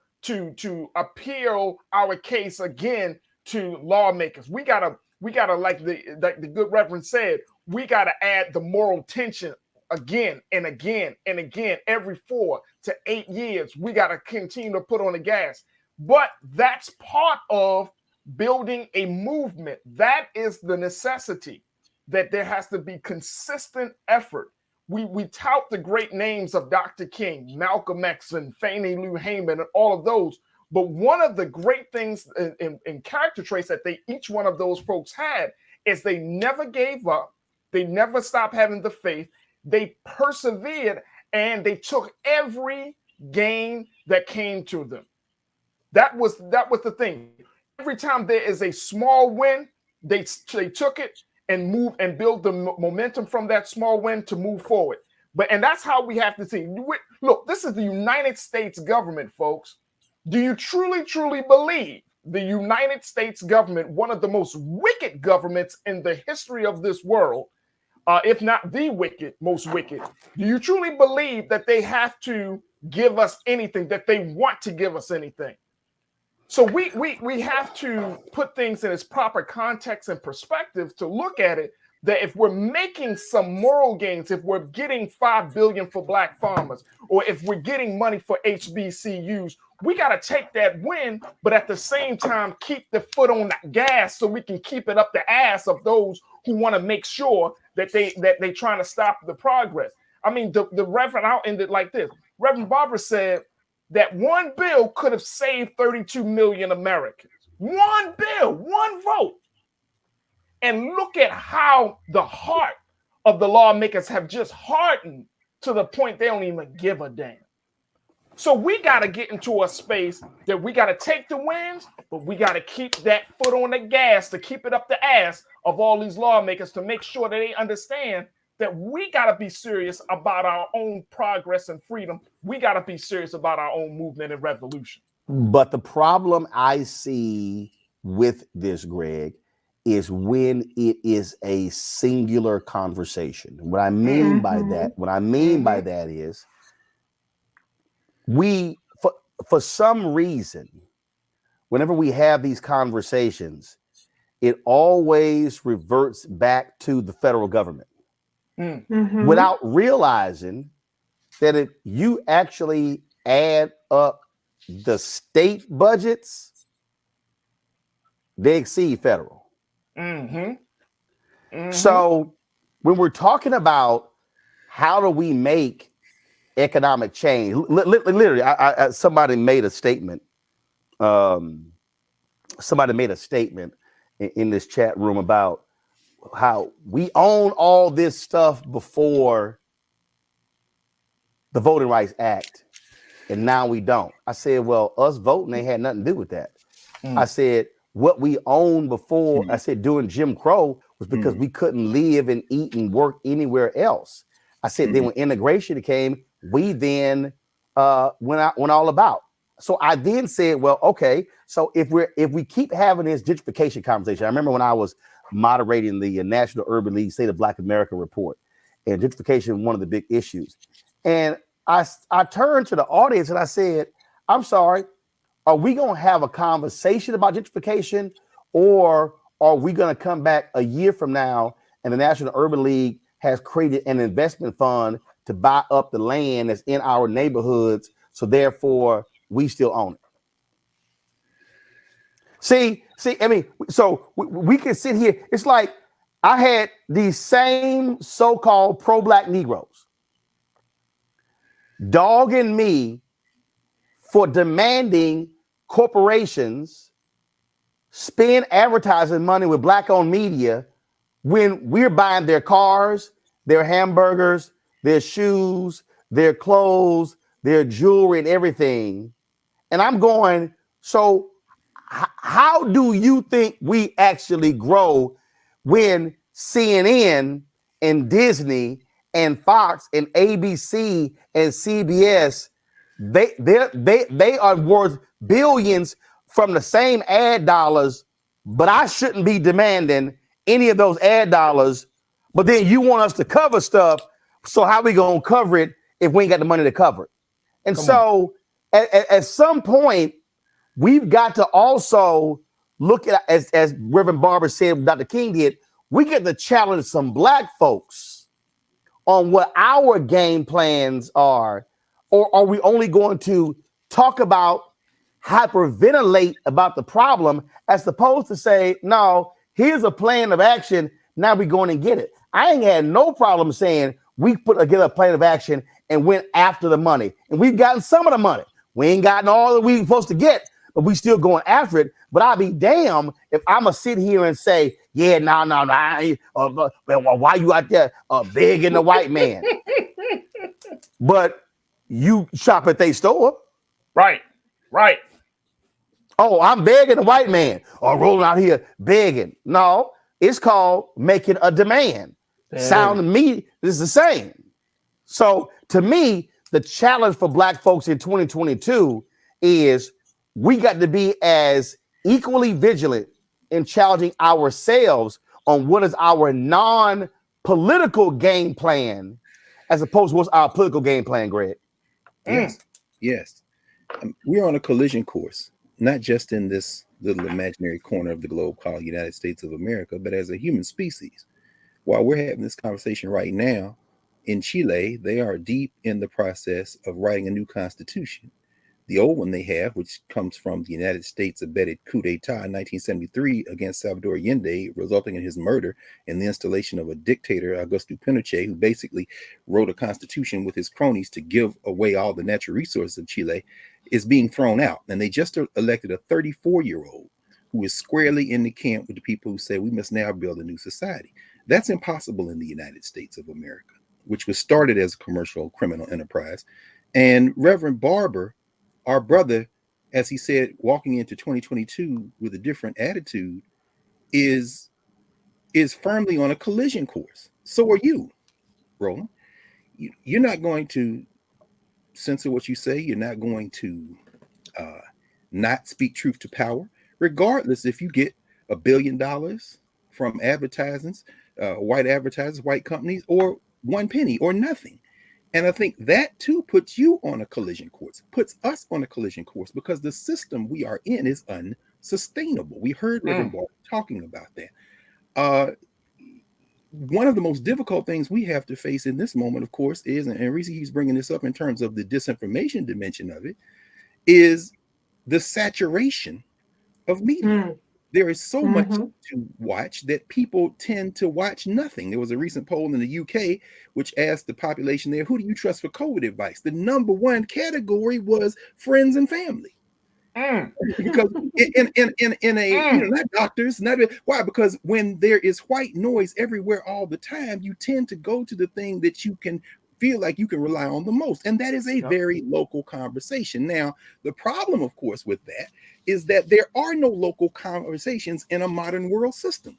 appeal our case again to lawmakers. We gotta like the good Reverend said, we gotta add the moral tension again and again and again. Every 4 to 8 years, we gotta continue to put on the gas. But that's part of building a movement. That is the necessity, that there has to be consistent effort. We tout the great names of Dr. King, Malcolm X, and Fannie Lou Hamer, and all of those. But one of the great things in character traits that each one of those folks had is they never gave up. They never stopped having the faith. They persevered, and they took every gain that came to them. That was the thing. Every time there is a small win, they took it and move and build the momentum from that small win to move forward. And that's how we have to see. Look, this is the United States government, folks. Do you truly, truly believe the United States government, one of the most wicked governments in the history of this world, if not the most wicked, do you truly believe that they have to give us anything, that they want to give us anything? So we have to put things in its proper context and perspective to look at it, that if we're making some moral gains, if we're getting $5 billion for Black farmers, or if we're getting money for HBCUs, we got to take that win, but at the same time, keep the foot on the gas so we can keep it up the ass of those who want to make sure that they trying to stop the progress. I mean, the Reverend, I'll end it like this. Reverend Barber said that one bill could have saved 32 million Americans. One bill, one vote. And look at how the heart of the lawmakers have just hardened to the point they don't even give a damn. So we got to get into a space that we got to take the wins, but we got to keep that foot on the gas to keep it up the ass of all these lawmakers to make sure that they understand that we got to be serious about our own progress and freedom. We got to be serious about our own movement and revolution. But the problem I see with this, Greg, is when it is a singular conversation. What I mean by that is we, for some reason, whenever we have these conversations, it always reverts back to the federal government without realizing that if you actually add up the state budgets, they exceed federal. So when we're talking about how do we make economic change, literally, somebody made a statement. Somebody made a statement in this chat room about how we own all this stuff before the Voting Rights Act, and now we don't. I said, well, us voting ain't had nothing to do with that. I said, what we owned before, I said, during Jim Crow was because we couldn't live and eat and work anywhere else. I said, then when integration came, we then went all about. So I then said, well, okay, so if we keep having this gentrification conversation, I remember when I was moderating the National Urban League State of Black America report, and gentrification, one of the big issues. And I turned to the audience and I said, I'm sorry, are we going to have a conversation about gentrification, or are we going to come back a year from now and the National Urban League has created an investment fund to buy up the land that's in our neighborhoods, so therefore we still own it? See, I mean, so we can sit here. It's like I had these same so-called pro-Black Negroes dogging me for demanding corporations spend advertising money with Black-owned media when we're buying their cars, their hamburgers, their shoes, their clothes, their jewelry, and everything. And I'm going, so how do you think we actually grow when CNN and Disney and Fox and ABC and CBS, they are worth billions from the same ad dollars, but I shouldn't be demanding any of those ad dollars, but then you want us to cover stuff, so how we gonna cover it if we ain't got the money to cover it? And so at some point, we've got to also look at, as Reverend Barber said, Dr. King did, we get to challenge some Black folks on what our game plans are, or are we only going to talk about, hyperventilate about the problem, as opposed to say, no, here's a plan of action, now we're going to get it. I ain't had no problem saying we put together a plan of action and went after the money. And we've gotten some of the money. We ain't gotten all that we supposed to get, but we still going after it. But I'll be damned if I'm going to sit here and say, yeah, no, why you out there begging the white man? But you shop at their store. Right. Oh, I'm begging the white man, or rolling out here begging. No, it's called making a demand. Sound to me is the same. So to me, the challenge for Black folks in 2022 is we got to be as equally vigilant in challenging ourselves on what is our non-political game plan, as opposed to what's our political game plan, Greg. Yes. We're on a collision course, not just in this little imaginary corner of the globe called United States of America, but as a human species. While we're having this conversation right now, in Chile, they are deep in the process of writing a new constitution. The old one they have, which comes from the United States abetted coup d'etat in 1973 against Salvador Allende, resulting in his murder and the installation of a dictator, Augusto Pinochet, who basically wrote a constitution with his cronies to give away all the natural resources of Chile, is being thrown out. And they just elected a 34-year-old who is squarely in the camp with the people who say we must now build a new society. That's impossible in the United States of America, which was started as a commercial criminal enterprise. And Reverend Barber, our brother, as he said, walking into 2022 with a different attitude, is firmly on a collision course. So are you, Roland. You're not going to censor what you say. You're not going to not speak truth to power, regardless if you get $1 billion from advertisements, white advertisers, white companies, or 1 penny or nothing. And I think that too puts you on a collision course, puts us on a collision course, because the system we are in is unsustainable. We heard Reverend Barber talking about that. one of the most difficult things we have to face in this moment, of course, is, and Reese keeps bringing this up in terms of the disinformation dimension of it, is the saturation of media. There is so much to watch that people tend to watch nothing. There was a recent poll in the UK which asked the population there, who do you trust for COVID advice? The number one category was friends and family. Because in a not doctors, not why? Because when there is white noise everywhere all the time, you tend to go to the thing that you can feel like you can rely on the most, and that is a very local conversation. Now, the problem, of course, with that is that there are no local conversations in a modern world system,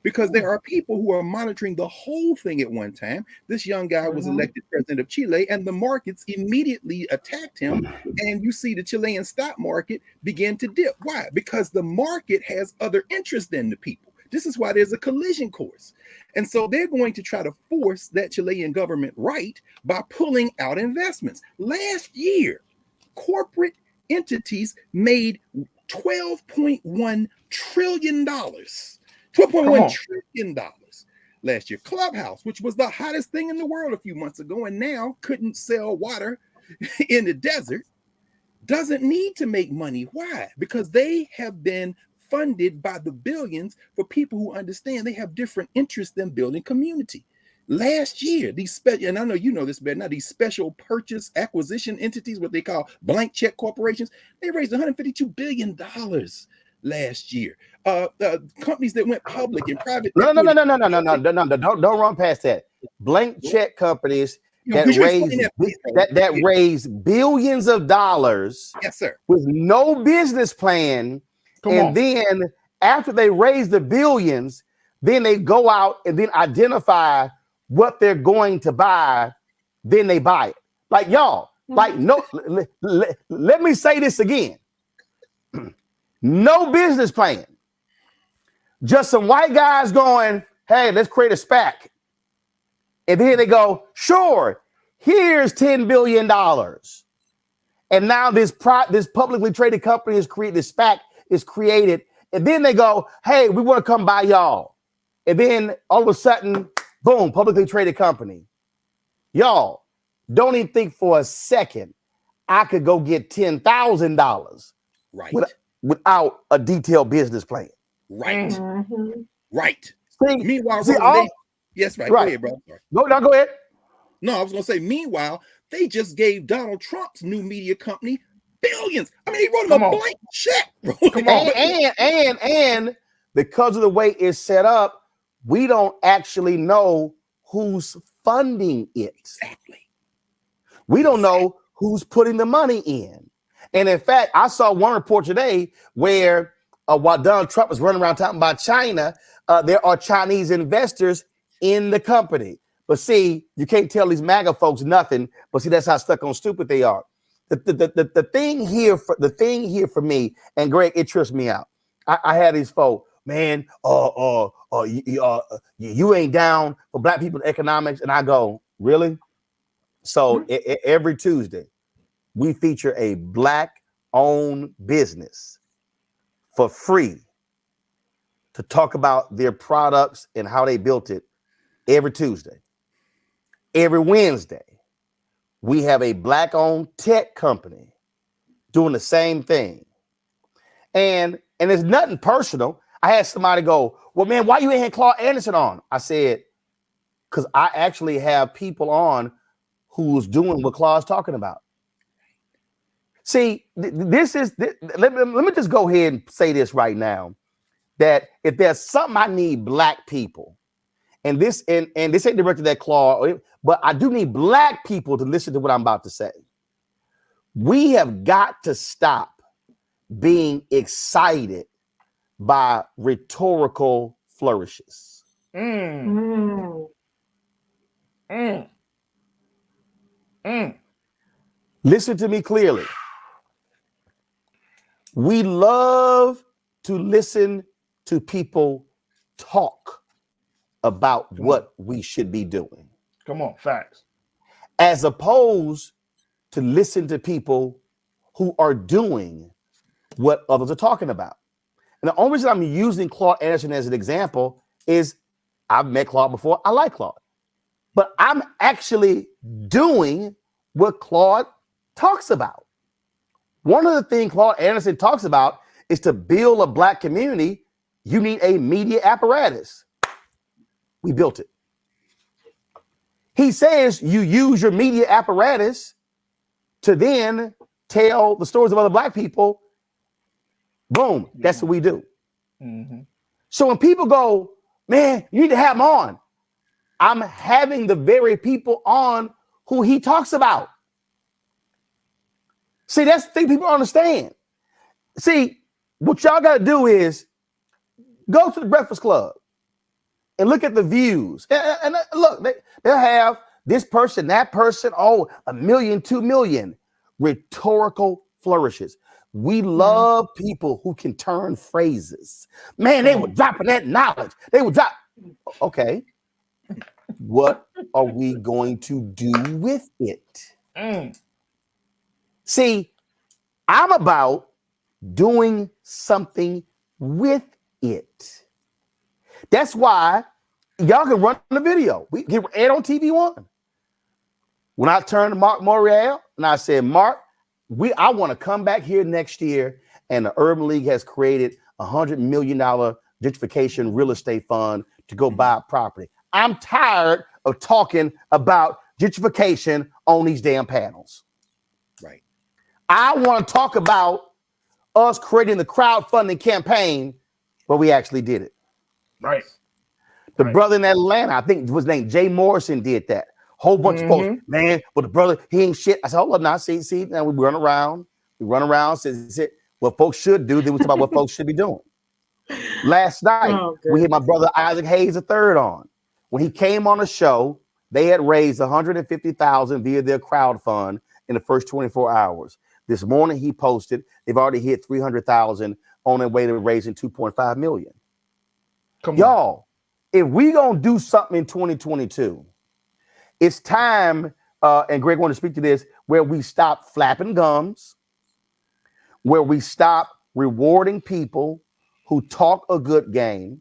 because there are people who are monitoring the whole thing at one time. This young guy was elected president of Chile, and the markets immediately attacked him. And you see the Chilean stock market begin to dip. Why? Because the market has other interests than the people. This is why there's a collision course. And so they're going to try to force that Chilean government right by pulling out investments. Last year, corporate entities made $12.1 trillion. $12.1 trillion last year. Clubhouse, which was the hottest thing in the world a few months ago and now couldn't sell water in the desert, doesn't need to make money. Why? Because they have been funded by the billions for people who understand they have different interests than building community. Last year, these special, and I know you know this better now, these special purchase acquisition entities, what they call blank check corporations, they raised $152 billion last year. Companies that went public and private. No, don't run past that. Blank check companies that raise billions of dollars, yes, sir, with no business plan. Then after they raise the billions, then they go out and then identify what they're going to buy. Then they buy it. Like y'all, like no. Let me say this again. No business plan. Just some white guys going, hey, let's create a SPAC. And then they go, sure, here's $10 billion. And now this publicly traded company is created, this SPAC is created. And then they go, hey, we want to come buy y'all. And then all of a sudden, boom, publicly traded company. Y'all, don't even think for a second I could go get $10,000 without a detailed business plan. Right. Right. Meanwhile, yes, right. Go ahead, bro. No, go ahead. No, I was gonna say, meanwhile, they just gave Donald Trump's new media company billions. I mean, he wrote him a blank check. And because of the way it's set up, we don't actually know who's funding it. Exactly. We don't know who's putting the money in. And in fact, I saw one report today where while Donald Trump was running around talking about China, there are Chinese investors in the company. But see, you can't tell these MAGA folks nothing. But see, that's how stuck on stupid they are. The thing here for me, and Greg, it trips me out. I had these folks, man, you ain't down for black people in economics. And I go, really? So every Tuesday, we feature a black-owned business for free to talk about their products and how they built it every Tuesday. Every Wednesday, we have a black-owned tech company doing the same thing. And it's nothing personal. I had somebody go, well, man, why you ain't had Claude Anderson on? I said, because I actually have people on who's doing what Claude's talking about. See, let me just go ahead and say this right now, that if there's something I need black people, and this ain't directed at Claude, but I do need black people to listen to what I'm about to say. We have got to stop being excited by rhetorical flourishes. Listen to me clearly. We love to listen to people talk about what we should be doing. Come on, facts. As opposed to listen to people who are doing what others are talking about. And the only reason I'm using Claude Anderson as an example is I've met Claude before. I like Claude. But I'm actually doing what Claude talks about. One of the things Claude Anderson talks about is to build a Black community, you need a media apparatus. We built it. He says you use your media apparatus to then tell the stories of other Black people. Boom, that's what we do. Mm-hmm. So when people go, man, you need to have them on, I'm having the very people on who he talks about. See, that's the thing people understand. See, what y'all got to do is go to the Breakfast Club and look at the views. And look, they'll have this person, that person, 1 million, 2 million. Rhetorical flourishes. We love people who can turn phrases. Man, they were dropping that knowledge. They would drop. Okay. What are we going to do with it? See, I'm about doing something with it. That's why y'all can run the video. We get aired on TV One. When I turned to Mark Morial and I said, Mark, I want to come back here next year, and the Urban League has created $100 million gentrification real estate fund to go buy property. I'm tired of talking about gentrification on these damn panels. Right. I want to talk about us creating the crowdfunding campaign, but we actually did it. Right. The brother in Atlanta, I think was named Jay Morrison, did that. Whole bunch of folks, man, but the brother, he ain't shit. I said, hold up now, see, now we run around, says what folks should do, then we talk about what folks should be doing. Last night, we had my brother Isaac Hayes III on. When he came on the show, they had raised $150,000 via their crowd fund in the first 24 hours. This morning he posted, they've already hit 300,000 on their way to raising 2.5 million. Y'all, if we gonna do something in 2022, it's time, and Greg wanted to speak to this, where we stop flapping gums, where we stop rewarding people who talk a good game,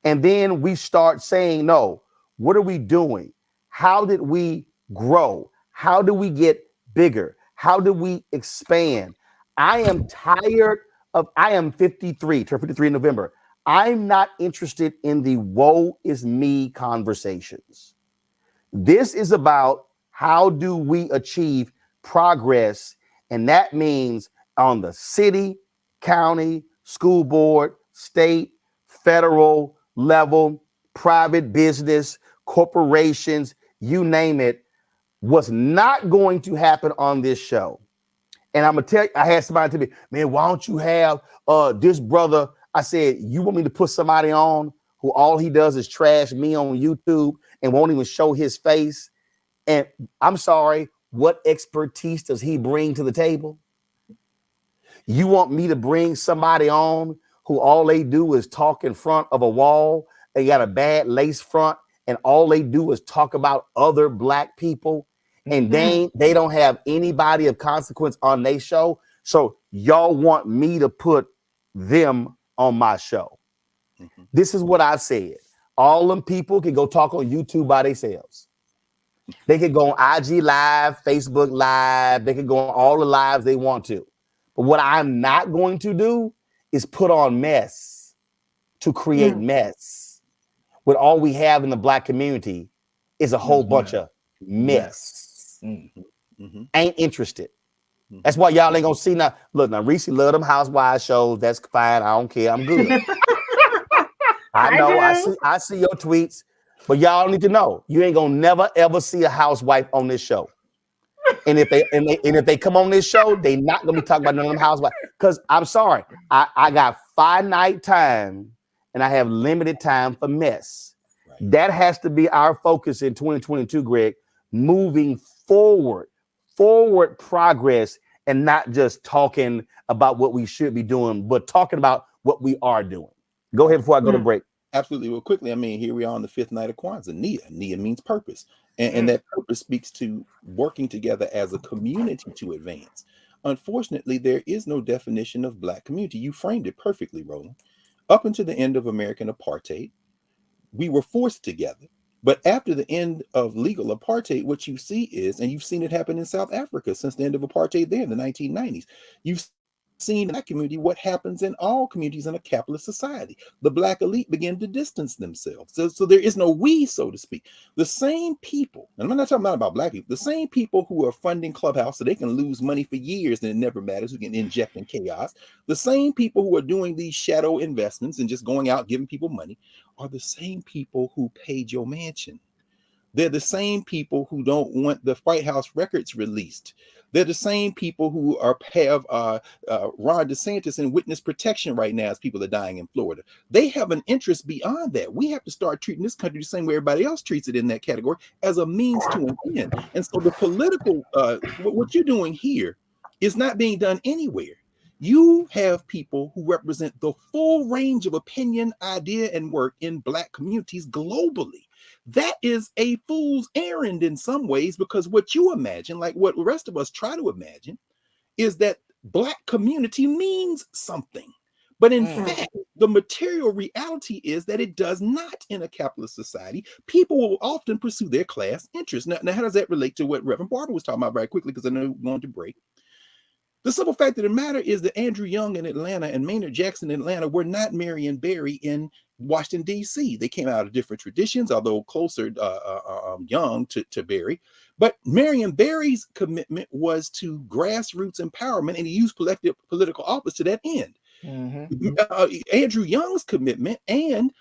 and then we start saying, no, what are we doing? How did we grow? How do we get bigger? How do we expand? I am tired of, I am 53, turned 53 in November. I'm not interested in the woe is me conversations. This is about how do we achieve progress, and that means on the city, county, school board, state, federal level, private business, corporations, you name it. What's not going to happen on this show, and I'm gonna tell you, I had somebody tell me, man, why don't you have this brother? I said, you want me to put somebody on who all he does is trash me on YouTube and won't even show his face? And I'm sorry, what expertise does he bring to the table? You want me to bring somebody on who all they do is talk in front of a wall? They got a bad lace front, and all they do is talk about other Black people, and they don't have anybody of consequence on their show. So y'all want me to put them on my show? This is what I said. All them people can go talk on YouTube by themselves. They can go on IG Live, Facebook Live. They can go on all the lives they want to. But what I'm not going to do is put on mess to create mess. What all we have in the Black community is a whole bunch of mess. Ain't interested. That's why y'all ain't gonna see now. Look, now Reese love them housewives shows. That's fine. I don't care. I'm good. I know. I see your tweets, but y'all need to know you ain't gonna never ever see a housewife on this show. And if they come on this show, they not gonna be talking about none of them housewives. Because I'm sorry, I got finite time and I have limited time for mess. That has to be our focus in 2022, Greg. Moving forward progress, and not just talking about what we should be doing, but talking about what we are doing. Go ahead before I go to break. Absolutely. Well, quickly, I mean, here we are on the 5th night of Kwanzaa. Nia means purpose. And that purpose speaks to working together as a community to advance. Unfortunately, there is no definition of Black community. You framed it perfectly, Roland. Up until the end of American apartheid, we were forced together. But after the end of legal apartheid, what you see is, and you've seen it happen in South Africa since the end of apartheid there in the 1990s, you've seen in that community what happens in all communities in a capitalist society. The Black elite begin to distance themselves. So there is no we, so to speak. The same people, and I'm not talking about Black people, the same people who are funding Clubhouse so they can lose money for years and it never matters, who can inject in chaos, the same people who are doing these shadow investments and just going out giving people money are the same people who paid your mansion. They're the same people who don't want the White House records released. They're the same people who have Ron DeSantis in witness protection right now as people are dying in Florida. They have an interest beyond that. We have to start treating this country the same way everybody else treats it in that category, as a means to an end. And so the political, what you're doing here is not being done anywhere. You have people who represent the full range of opinion, idea, and work in Black communities globally. That is a fool's errand in some ways, because what you imagine, like what the rest of us try to imagine, is that Black community means something. But in fact, the material reality is that it does not in a capitalist society. People will often pursue their class interests. Now, how does that relate to what Reverend Barber was talking about very quickly, because I know we're going to break? The simple fact of the matter is that Andrew Young in Atlanta and Maynard Jackson in Atlanta were not Marion Barry in Washington, D.C. They came out of different traditions, although closer Young to Barry. But Marion Barry's commitment was to grassroots empowerment, and he used collective political office to that end. Andrew Young's commitment and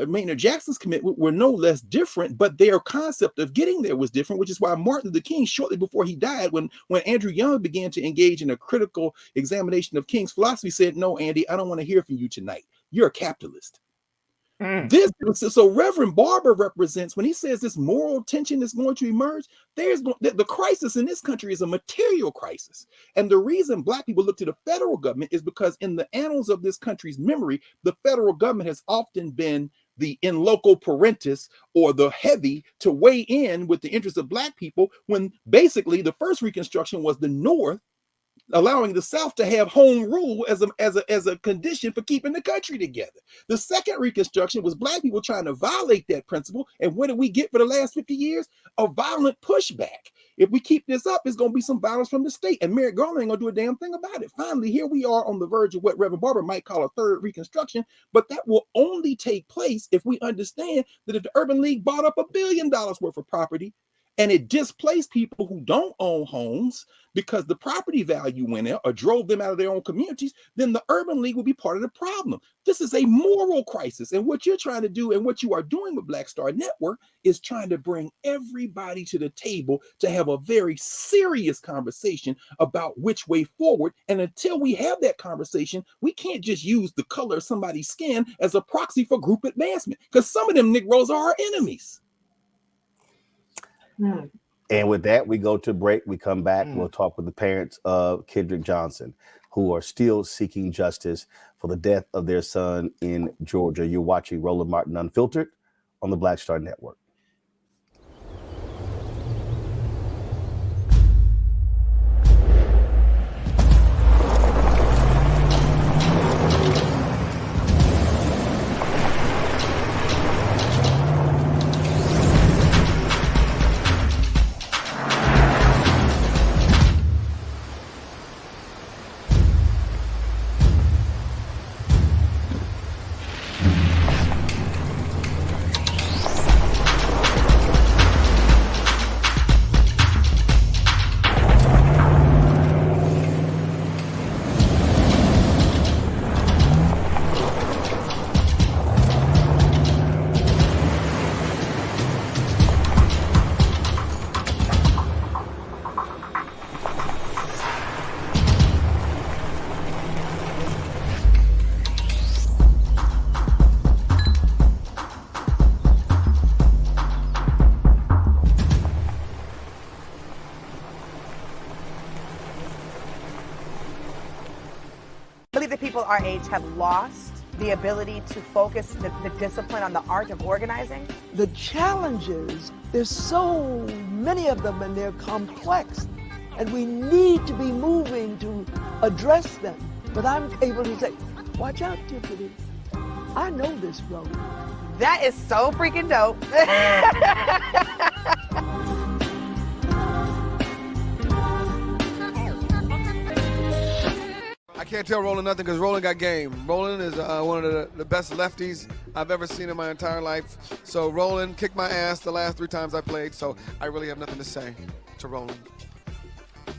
Maynard Jackson's commitment were no less different, but their concept of getting there was different, which is why Martin Luther King, shortly before he died, when Andrew Young began to engage in a critical examination of King's philosophy, said, "No, Andy, I don't want to hear from you tonight. You're a capitalist." So Reverend Barber represents, when he says this moral tension is going to emerge, the crisis in this country is a material crisis. And the reason Black people look to the federal government is because in the annals of this country's memory, the federal government has often been the in loco parentis, or the heavy to weigh in with the interests of Black people, when basically the first Reconstruction was the North allowing the South to have home rule as a condition for keeping the country together. The second Reconstruction was Black people trying to violate that principle. And what did we get for the last 50 years? A violent pushback. If we keep this up, it's going to be some violence from the state. And Merrick Garland ain't going to do a damn thing about it. Finally, here we are on the verge of what Reverend Barber might call a third Reconstruction. But that will only take place if we understand that if the Urban League bought up $1 billion worth of property, and it displaced people who don't own homes because the property value went out or drove them out of their own communities, then the Urban League will be part of the problem. This is a moral crisis. And what you're trying to do, and what you are doing with Black Star Network, is trying to bring everybody to the table to have a very serious conversation about which way forward. And until we have that conversation, we can't just use the color of somebody's skin as a proxy for group advancement, because some of them Negroes are our enemies. And with that, we go to break. We come back. We'll talk with the parents of Kendrick Johnson, who are still seeking justice for the death of their son in Georgia. You're watching Roland Martin Unfiltered on the Black Star Network. Our age have lost the ability to focus the discipline on the art of organizing? The challenges, there's so many of them and they're complex, and we need to be moving to address them. But I'm able to say, watch out, Tiffany. I know this, Roland. That is so freaking dope. I can't tell Roland nothing because Roland got game. Roland is one of the best lefties I've ever seen in my entire life. So Roland kicked my ass the last 3 times I played, so I really have nothing to say to Roland.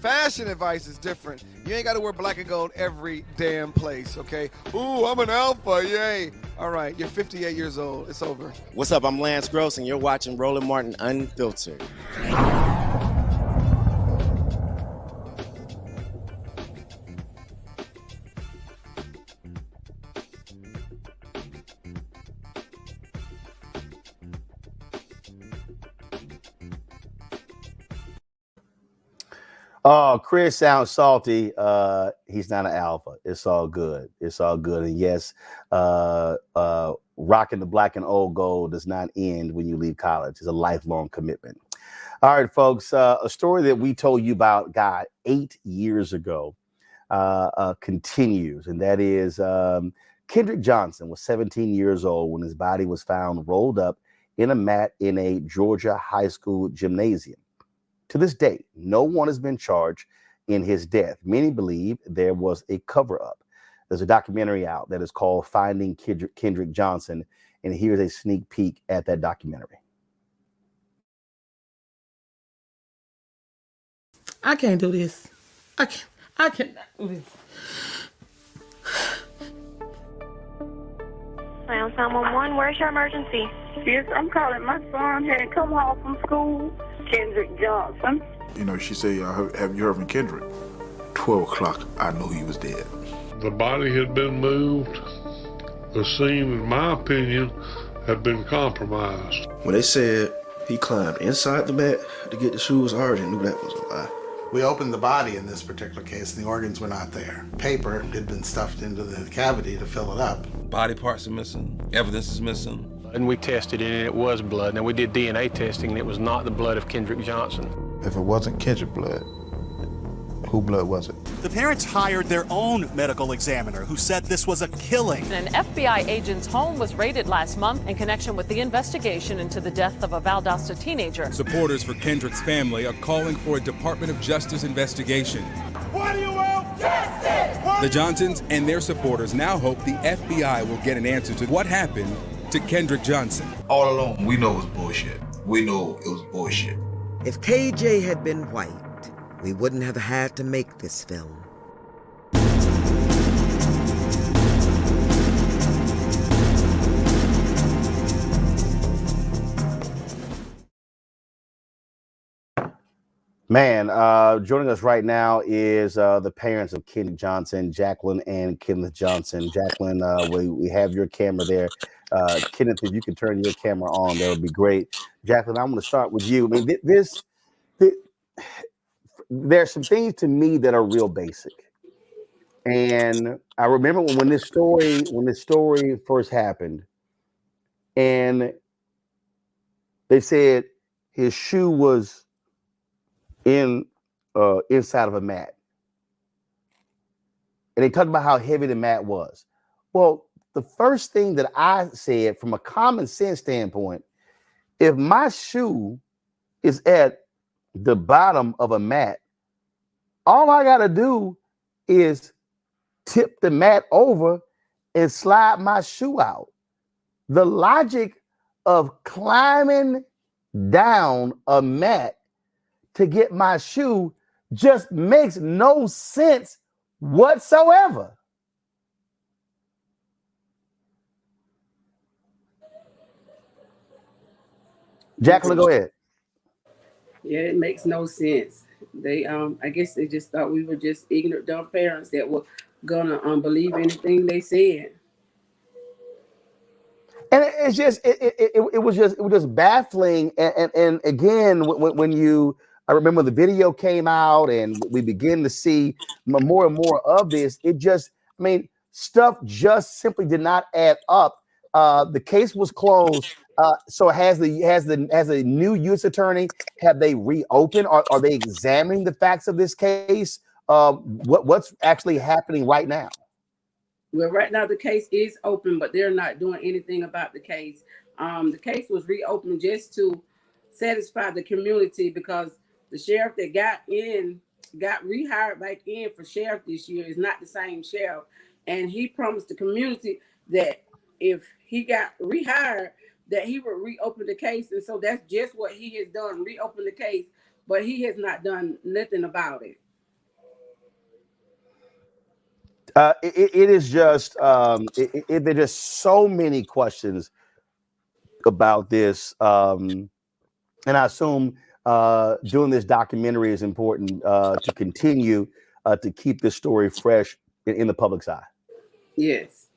Fashion advice is different. You ain't got to wear black and gold every damn place, okay? Ooh, I'm an alpha, yay. All right, you're 58 years old. It's over. What's up? I'm Lance Gross, and you're watching Roland Martin Unfiltered. Oh, Chris sounds salty. He's not an alpha. It's all good. It's all good. And yes, rocking the black and old gold does not end when you leave college. It's a lifelong commitment. All right, folks. A story that we told you about, God, 8 years ago continues. And that is Kendrick Johnson was 17 years old when his body was found rolled up in a mat in a Georgia high school gymnasium. To this day, no one has been charged in his death. Many believe there was a cover-up. There's a documentary out that is called Finding Kendrick Johnson, and here's a sneak peek at that documentary. I can't do this. I cannot do this. Round 911, where's your emergency? Yes, I'm calling. My son had come home from school. Kendrick Johnson. You know, she said, have you heard from Kendrick? 12 o'clock, I knew he was dead. The body had been moved. The scene, in my opinion, had been compromised. When they said he climbed inside the mat to get the shoes, I already knew that was a lie. We opened the body in this particular case, and the organs were not there. Paper had been stuffed into the cavity to fill it up. Body parts are missing, evidence is missing. And we tested it, and it was blood. Now, we did DNA testing, and it was not the blood of Kendrick Johnson. If it wasn't Kendrick blood, who blood was it? The parents hired their own medical examiner who said this was a killing. An FBI agent's home was raided last month in connection with the investigation into the death of a Valdosta teenager. Supporters for Kendrick's family are calling for a Department of Justice investigation. What do you want? Justice! The Johnsons and their supporters now hope the FBI will get an answer to what happened to Kendrick Johnson. All along, we know it was bullshit. We know it was bullshit. If KJ had been white, we wouldn't have had to make this film. Man, joining us right now is the parents of Kendrick Johnson, Jacqueline and Kenneth Johnson. Jacqueline, we have your camera there. Kenneth, if you can turn your camera on, that would be great. Jacqueline, I'm going to start with you. I mean, there's some things to me that are real basic. And I remember when this story first happened, and they said his shoe was inside of a mat. And they talked about how heavy the mat was. Well, the first thing that I said from a common sense standpoint, if my shoe is at the bottom of a mat, all I got to do is tip the mat over and slide my shoe out. The logic of climbing down a mat to get my shoe just makes no sense whatsoever. Jacqueline, go ahead. Yeah, it makes no sense. They, I guess they just thought we were just ignorant, dumb parents that were gonna believe anything they said. And it's just, it was just baffling. And again, I remember the video came out and we begin to see more and more of this. It just, I mean, stuff just simply did not add up. The case was closed. So has a new U.S. attorney, have they reopened? Are they examining the facts of this case? What's actually happening right now? Well, right now the case is open, but they're not doing anything about the case. The case was reopened just to satisfy the community because the sheriff that got rehired back in for sheriff this year is not the same sheriff. And he promised the community that if he got rehired, that he would reopen the case. And so that's just what he has done, reopen the case, but he has not done nothing about it. It is just, there's just so many questions about this. And I assume doing this documentary is important to continue to keep this story fresh in the public's eye. Yes.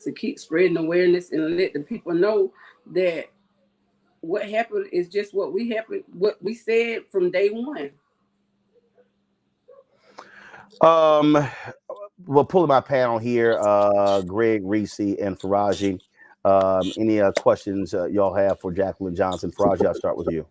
To keep spreading awareness and let the people know that what happened is just what we said from day one. We'll pull my panel here, Greg, Reese, and Faraji. Any questions y'all have for Jacqueline Johnson? Faraji, I'll start with you.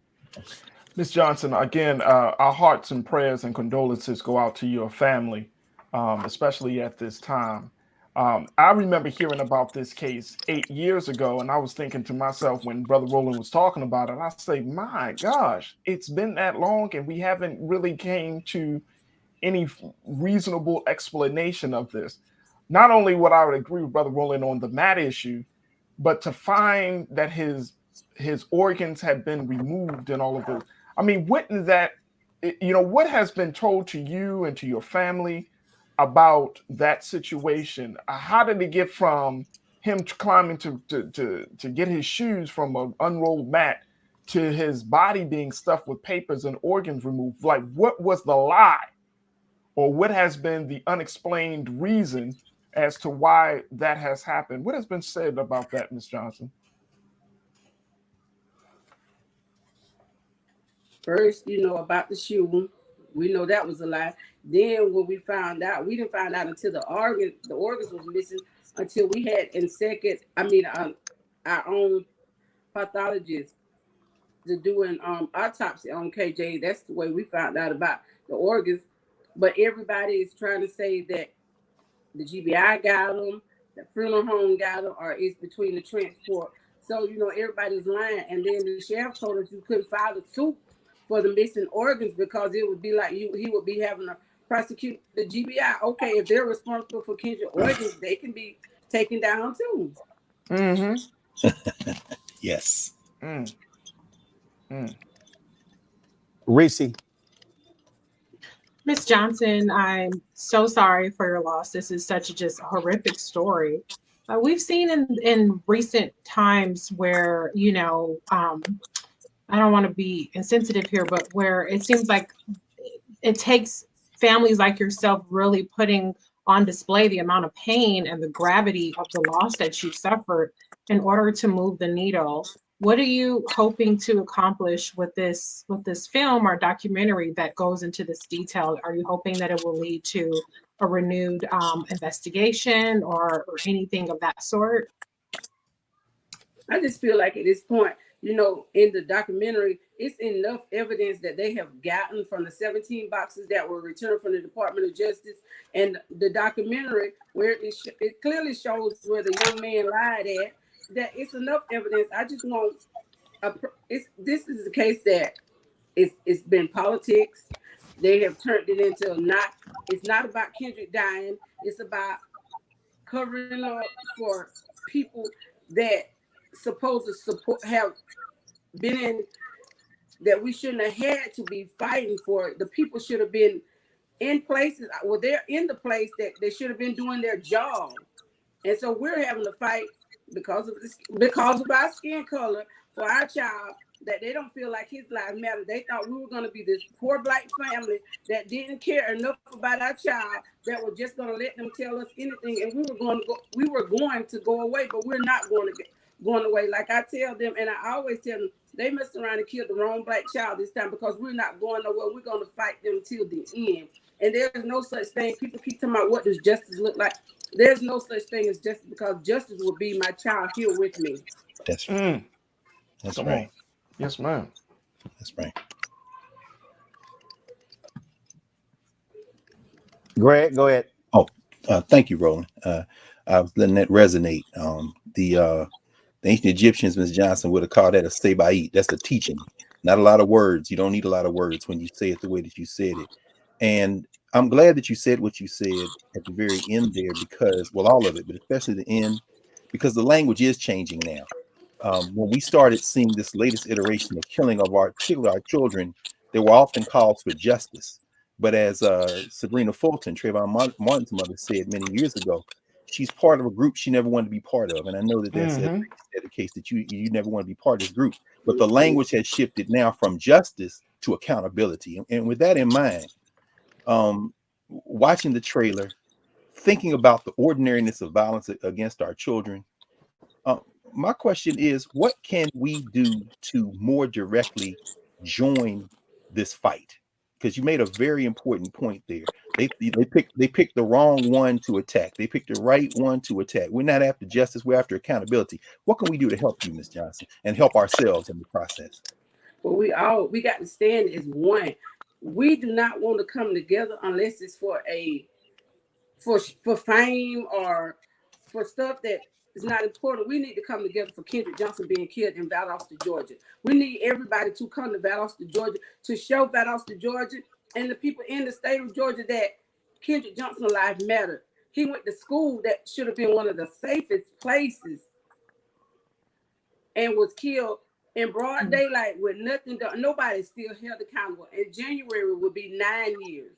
Ms. Johnson, again, our hearts and prayers and condolences go out to your family, especially at this time. I remember hearing about this case 8 years ago, and I was thinking to myself when Brother Roland was talking about it, I say, my gosh, it's been that long and we haven't really came to any reasonable explanation of this. Not only would I agree with Brother Roland on the Matt issue, but to find that his organs had been removed and all of this. I mean, wouldn't that, what has been told to you and to your family about that situation? How did it get from him climbing to get his shoes from an unrolled mat to his body being stuffed with papers and organs removed? Like, what was the lie? Or what has been the unexplained reason as to why that has happened? What has been said about that, Ms. Johnson? First, about the shoe, we know that was a lie. Then when we found out, we didn't find out until the organs was missing, until we had our own pathologist to do an autopsy on KJ. That's the way we found out about the organs. But everybody is trying to say that the GBI got them, the funeral home got them, or it's between the transport. So, everybody's lying. And then the sheriff told us you couldn't file a suit for the missing organs because it would be like he would be having to prosecute the GBI. Okay, if they're responsible for Kendrick organs, they can be taken down too. Mm-hmm. Yes. Reese. Ms. Johnson, I'm so sorry for your loss. This is such a just horrific story. We've seen in recent times where, I don't want to be insensitive here, but where it seems like it takes families like yourself really putting on display the amount of pain and the gravity of the loss that you suffered in order to move the needle. What are you hoping to accomplish with this film or documentary that goes into this detail? Are you hoping that it will lead to a renewed investigation or anything of that sort? I just feel like at this point, in the documentary, it's enough evidence that they have gotten from the 17 boxes that were returned from the Department of Justice, and the documentary where it clearly shows where the young man lied at. That it's enough evidence. I just want this is a case that it's been politics. They have turned it into it's not about Kendrick dying. It's about covering up for people that supposed to have been in that we shouldn't have had to be fighting for. The people should have been in places. Well, they're in the place that they should have been doing their job, and so we're having to fight because of our skin color for our child, that they don't feel like his life mattered. They thought we were going to be this poor black family that didn't care enough about our child, that were just going to let them tell us anything, and we were going to go away, but we're not going away. Like I tell them, and I always tell them, they messed around and killed the wrong black child this time, because we're not going nowhere. We're going to fight them till the end. And there's no such thing. People keep talking about what does justice look like. There's no such thing as justice, because justice will be my child here with me. That's right. That's Come right. on. Yes, ma'am. That's right. Greg, go ahead. Oh, Thank you, Roland. I was letting that resonate. The ancient Egyptians, Ms. Johnson, would have called that a seba'it. That's a teaching. Not a lot of words. You don't need a lot of words when you say it the way that you said it. And I'm glad that you said what you said at the very end there, because, well, all of it, but especially the end, because the language is changing now. When we started seeing this latest iteration of killing of particularly our children, there were often calls for justice. But as Sabrina Fulton, Trayvon Martin's mother, said many years ago, she's part of a group she never wanted to be part of. And I know that that's the case, that you never want to be part of this group. But the language has shifted now from justice to accountability. And with that in mind, watching the trailer, thinking about the ordinariness of violence against our children, my question is, what can we do to more directly join this fight? Because you made a very important point there. They picked the wrong one to attack. They picked the right one to attack. We're not after justice. We're after accountability. What can we do to help you, Ms. Johnson, and help ourselves in the process? Well, we got to stand as one. We do not want to come together unless it's for fame or for stuff that is not important. We need to come together for Kendrick Johnson being killed in Valdosta, Georgia. We need everybody to come to Valdosta, Georgia, to show Valdosta, Georgia, and the people in the state of Georgia that Kendrick Johnson's life mattered. He went to school that should have been one of the safest places and was killed in broad daylight with nothing done. Nobody still held accountable. In January will be 9 years.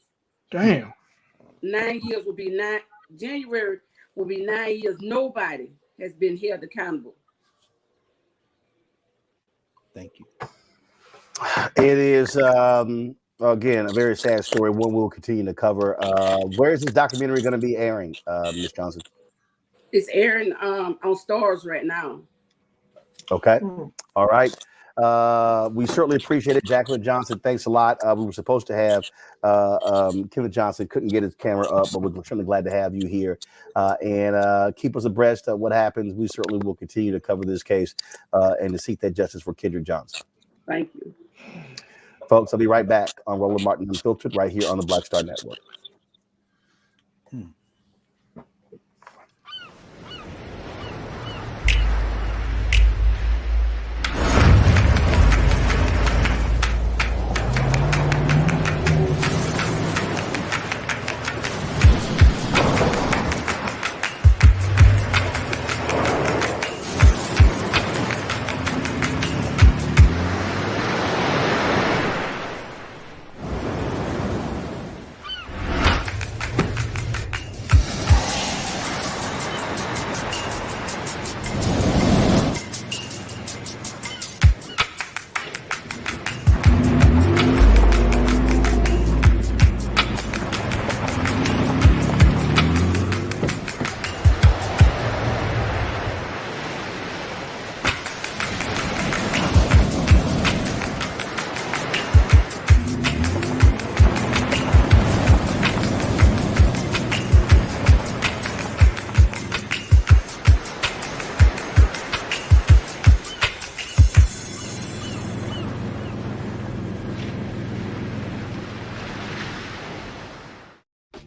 Damn. 9 years will be nine. January will be 9 years. Nobody has been held accountable. Thank you. It is again a very sad story. One we'll continue to cover. Where is this documentary going to be airing, Ms. Johnson? It's airing on Stars right now. Okay. All right. We certainly appreciate it. Jacqueline Johnson, thanks a lot. We were supposed to have Kendrick Johnson, couldn't get his camera up, but we're certainly glad to have you here and keep us abreast of what happens. We certainly will continue to cover this case and to seek that justice for Kendrick Johnson. Thank you. Folks, I'll be right back on Roland Martin Unfiltered right here on the Black Star Network.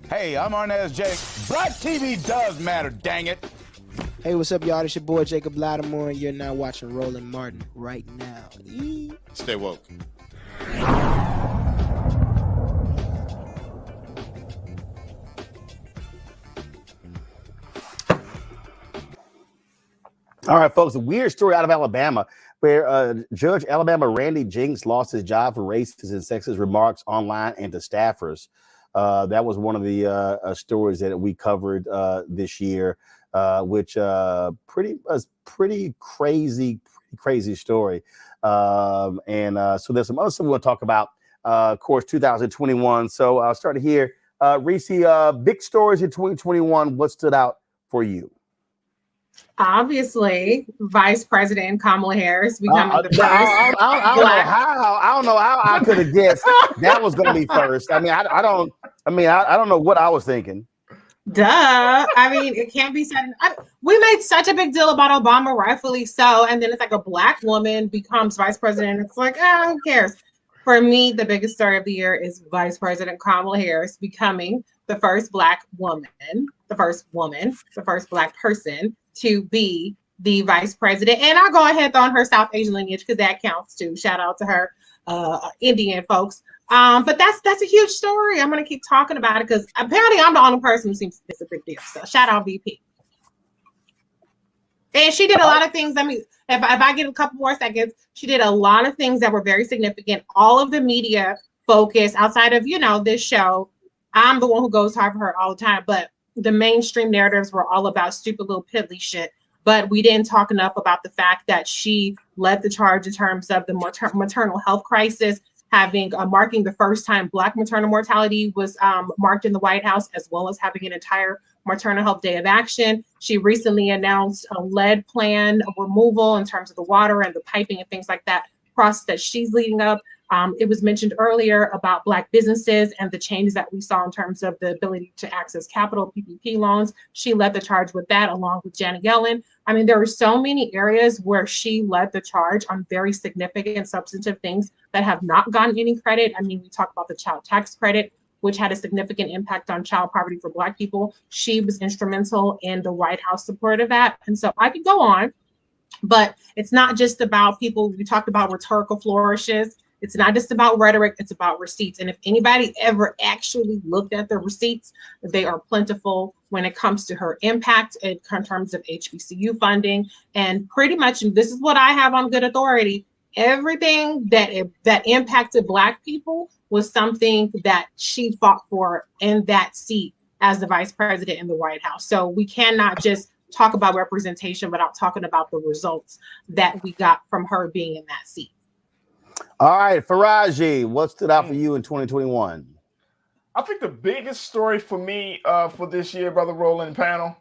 Hey, I'm Arnaz Jake. Black TV does matter, dang it. Hey, what's up, y'all? It's your boy Jacob Lattimore, and you're now watching Roland Martin right now. Stay woke. All right, folks, a weird story out of Alabama where Judge Alabama Randy Jinks lost his job for racist and sexist remarks online and to staffers. That was one of the stories that we covered this year, which pretty crazy story. So there's some other stuff we want to talk about, of course, 2021. So I'll start here. Reese, big stories in 2021. What stood out for you? Obviously, Vice President Kamala Harris becoming the first. I don't know how I could have guessed that was going to be first. I mean, I don't know what I was thinking. Duh. I mean, it can't be said. We made such a big deal about Obama, rightfully so, and then it's like a Black woman becomes vice president. It's like, who cares? For me, the biggest story of the year is Vice President Kamala Harris becoming the first Black woman, the first Black person to be the vice president. And I'll go ahead and throw on her South Asian lineage because that counts too. Shout out to her Indian folks. But that's a huge story. I'm going to keep talking about it because apparently I'm the only person who seems it's a big deal. So shout out VP. And she did a lot of things. I mean, if I get a couple more seconds, she did a lot of things that were very significant. All of the media focus outside of, this show, I'm the one who goes hard for her all the time. But the mainstream narratives were all about stupid little piddly shit. But we didn't talk enough about the fact that she led the charge in terms of the maternal health crisis, having marking the first time Black maternal mortality was marked in the White House, as well as having an entire maternal health day of action. She recently announced a lead plan removal in terms of the water and the piping and things like that process that she's leading up. It was mentioned earlier about Black businesses and the changes that we saw in terms of the ability to access capital, PPP loans. She led the charge with that, along with Janet Yellen. I mean, there were so many areas where she led the charge on very significant substantive things that have not gotten any credit. I mean, we talk about the child tax credit, which had a significant impact on child poverty for Black people. She was instrumental in the White House support of that. And so I could go on, but it's not just about people. We talked about rhetorical flourishes. It's not just about rhetoric, it's about receipts. And if anybody ever actually looked at the receipts, they are plentiful when it comes to her impact in terms of HBCU funding. And pretty much, and this is what I have on good authority, everything that impacted Black people was something that she fought for in that seat as the vice president in the White House. So we cannot just talk about representation without talking about the results that we got from her being in that seat. All right, Faraji, what stood out for you in 2021? I think the biggest story for me for this year, Brother Roland panel,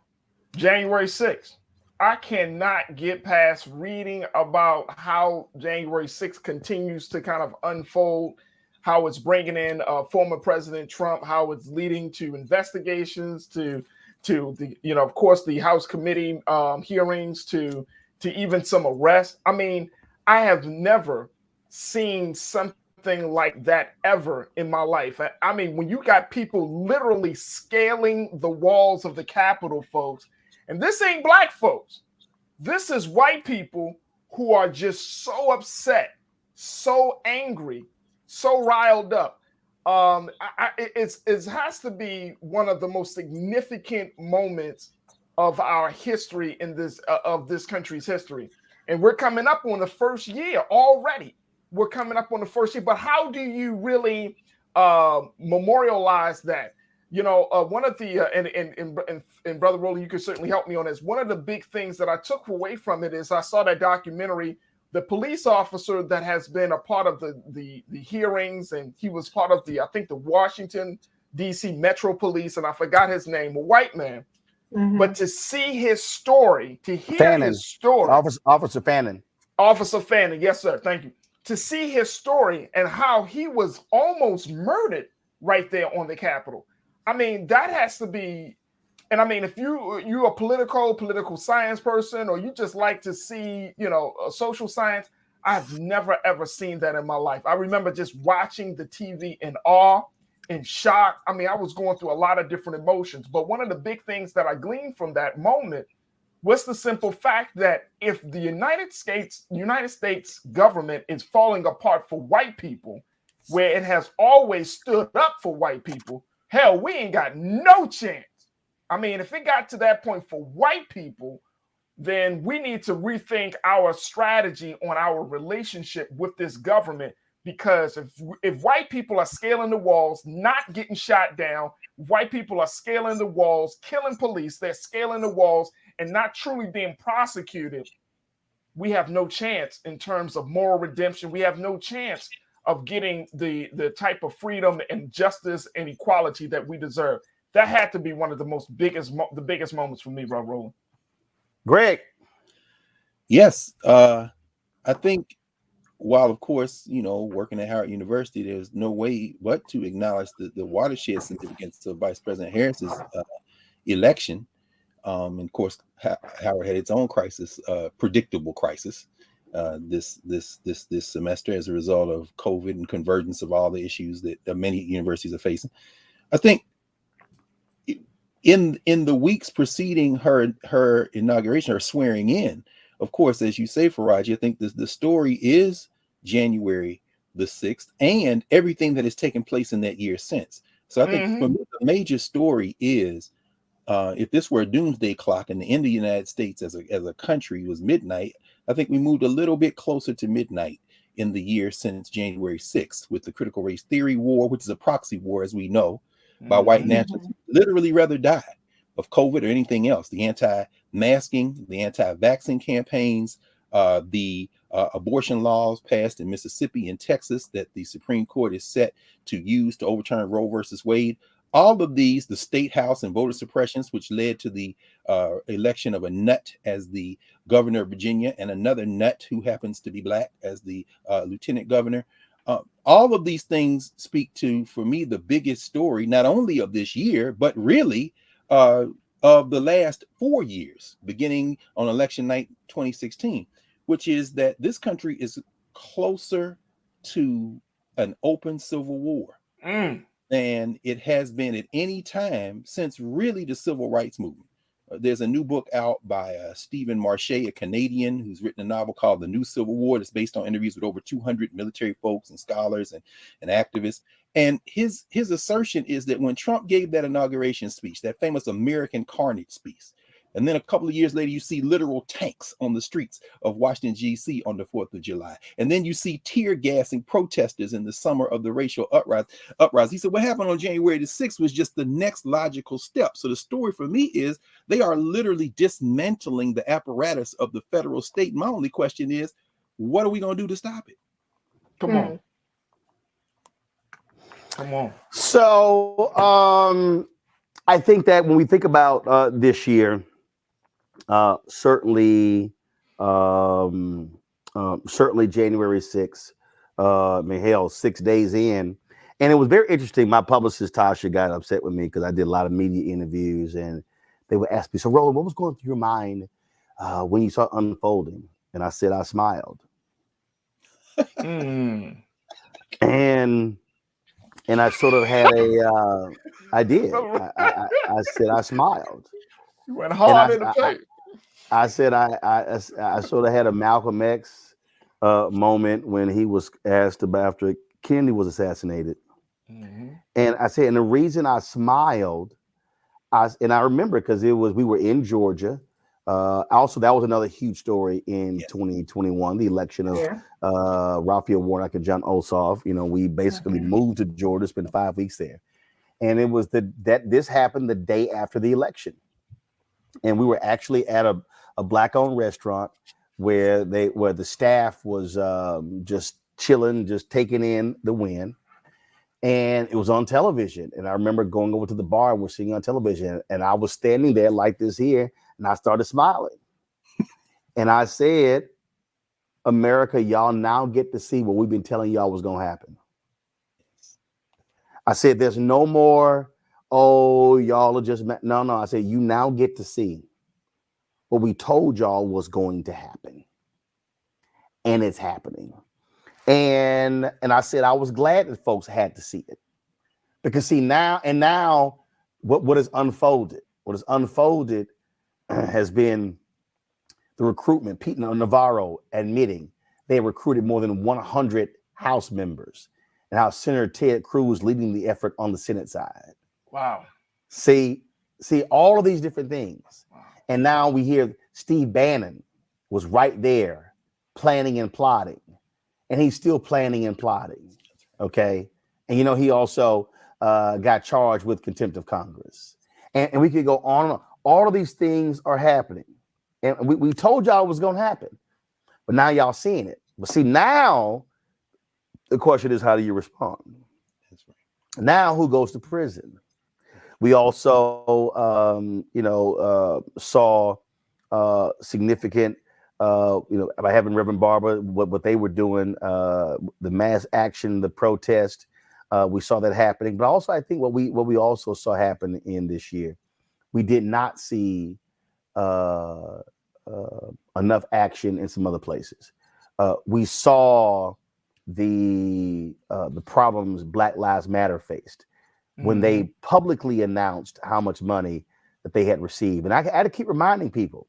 January 6th. I cannot get past reading about how January 6th continues to kind of unfold, how it's bringing in former President Trump, how it's leading to investigations, to the, of course, the House committee hearings, to even some arrests. I mean, I have never seen something like that ever in my life. I mean, when you got people literally scaling the walls of the Capitol, folks, and this ain't Black folks, this is white people who are just so upset, so angry, so riled up. It has to be one of the most significant moments of our history in this of this country's history. And we're coming up on the first year already. We're coming up on the first year, but how do you really memorialize that? One of the and Brother Roland, you can certainly help me on this. One of the big things that I took away from it is I saw that documentary, the police officer that has been a part of the hearings, and he was part of I think the Washington D.C. Metro Police, and I forgot his name, a white man. Mm-hmm. But to see his story, to hear his story, Officer Fannin, yes, sir, thank you. To see his story and how he was almost murdered right there on the Capitol. I mean, that has to be, and I mean, if you're a political science person, or you just like to see, social science, I've never, ever seen that in my life. I remember just watching the TV in awe, in shock. I mean, I was going through a lot of different emotions, but one of the big things that I gleaned from that moment was the simple fact that if the United States government is falling apart for white people, where it has always stood up for white people, hell, we ain't got no chance. I mean, if it got to that point for white people, then we need to rethink our strategy on our relationship with this government, because if white people are scaling the walls, not getting shot down, white people are scaling the walls, killing police, they're scaling the walls, and not truly being prosecuted, we have no chance in terms of moral redemption. We have no chance of getting the type of freedom and justice and equality that we deserve. That had to be one of the biggest moments for me, Rob Roland. Greg. Yes, I think while, of course, working at Howard University, there's no way but to acknowledge the watershed significance of Vice President Harris's election. And of course, Howard had its own crisis, predictable crisis, this semester as a result of COVID and convergence of all the issues that many universities are facing. I think in the weeks preceding her inauguration, her swearing in, of course, as you say, Faraj, I think the story is January the 6th and everything that has taken place in that year since. So I think for me, the major story is if this were a doomsday clock and the end of the United States as a country was midnight, I think we moved a little bit closer to midnight in the year since January 6th with the critical race theory war, which is a proxy war, as we know, by white nationalists who literally rather die of COVID or anything else. The anti-masking, the anti-vaccine campaigns, the abortion laws passed in Mississippi and Texas that the Supreme Court is set to use to overturn Roe versus Wade. All of these, the state house and voter suppressions, which led to the election of a nut as the governor of Virginia and another nut who happens to be black as the lieutenant governor. All of these things speak to, for me, the biggest story, not only of this year, but really of the last 4 years, beginning on election night 2016, which is that this country is closer to an open civil war than it has been at any time since really the civil rights movement. There's a new book out by Stephen Marche, a Canadian, who's written a novel called The New Civil War. That's based on interviews with over 200 military folks and scholars and activists. And his assertion is that when Trump gave that inauguration speech, that famous American Carnage speech, and then a couple of years later, you see literal tanks on the streets of Washington, D.C. on the 4th of July. And then you see tear gassing protesters in the summer of the racial uprising. He said, what happened on January the 6th was just the next logical step. So the story for me is they are literally dismantling the apparatus of the federal state. My only question is, what are we going to do to stop it? Come on. Come on. So I think that when we think about this year, certainly January 6th, hell, 6 days in. And it was very interesting. My publicist, Tasha, got upset with me because I did a lot of media interviews and they would ask me, so Roland, what was going through your mind when you saw it unfolding? And I said, I smiled. And I sort of had I did. I said, I smiled. You went hard in the face. I said I sort of had a Malcolm X moment when he was asked about after Kennedy was assassinated. And I said, and the reason I smiled, I remember because we were in Georgia. Also, that was another huge story in 2021, the election of Raphael Warnock and John Ossoff. You know, we basically moved to Georgia, spent 5 weeks there. And it was that this happened the day after the election. And we were actually at a black-owned restaurant where the staff was just chilling, just taking in the win. And it was on television. And I remember going over to the bar and we're seeing on television. And I was standing there like this here, and I started smiling. And I said, America, y'all now get to see what we've been telling y'all was going to happen. I said, there's no more, y'all are just, no. I said, you now get to see what we told y'all was going to happen. And it's happening. And I said, I was glad that folks had to see it. Because see, now what has unfolded has been the recruitment. Pete Navarro admitting they recruited more than 100 House members, and how Senator Ted Cruz leading the effort on the Senate side. Wow. See all of these different things. Wow. And now we hear Steve Bannon was right there planning and plotting, and he's still planning and plotting. Okay. And, he also got charged with contempt of Congress. And we could go on and on. All of these things are happening. And we told y'all it was going to happen. But now y'all seeing it. But see, now the question is, how do you respond? That's right. Now who goes to prison? We also, saw significant, by having Reverend Barber, what they were doing, the mass action, the protest. We saw that happening. But also, I think what we also saw happen in this year, we did not see enough action in some other places. We saw the problems Black Lives Matter faced. when they publicly announced how much money that they had received. And I had to keep reminding people,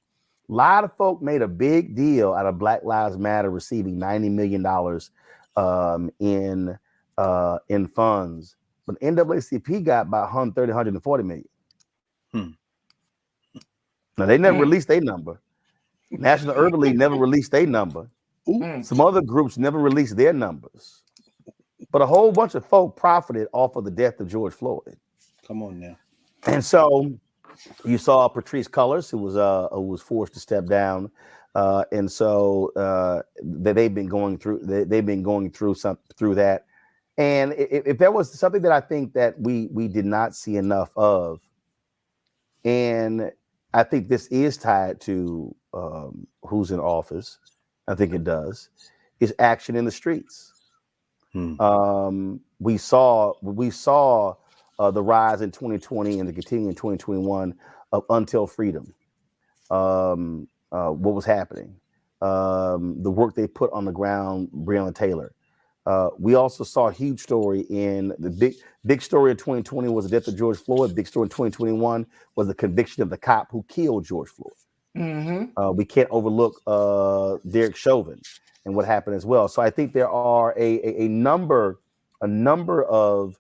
a lot of folk made a big deal out of Black Lives Matter receiving $90 million in funds, but NAACP got about 130, 140 million. Now they never released their number. National Urban League never released their number. Some other groups never released their numbers. But a whole bunch of folk profited off of the death of George Floyd. Come on now. And so you saw Patrice Cullors, who was forced to step down, and so they've been going through through that. And if there was something that I think that we did not see enough of, and I think this is tied to who's in office, I think it does, is action in the streets. We saw the rise in 2020 and the continue in 2021 of Until Freedom. What was happening? The work they put on the ground, Breonna Taylor. We also saw a huge story in the big story of 2020 was the death of George Floyd. Big story in 2021 was the conviction of the cop who killed George Floyd. We can't overlook Derek Chauvin and what happened as well. So I think there are a number of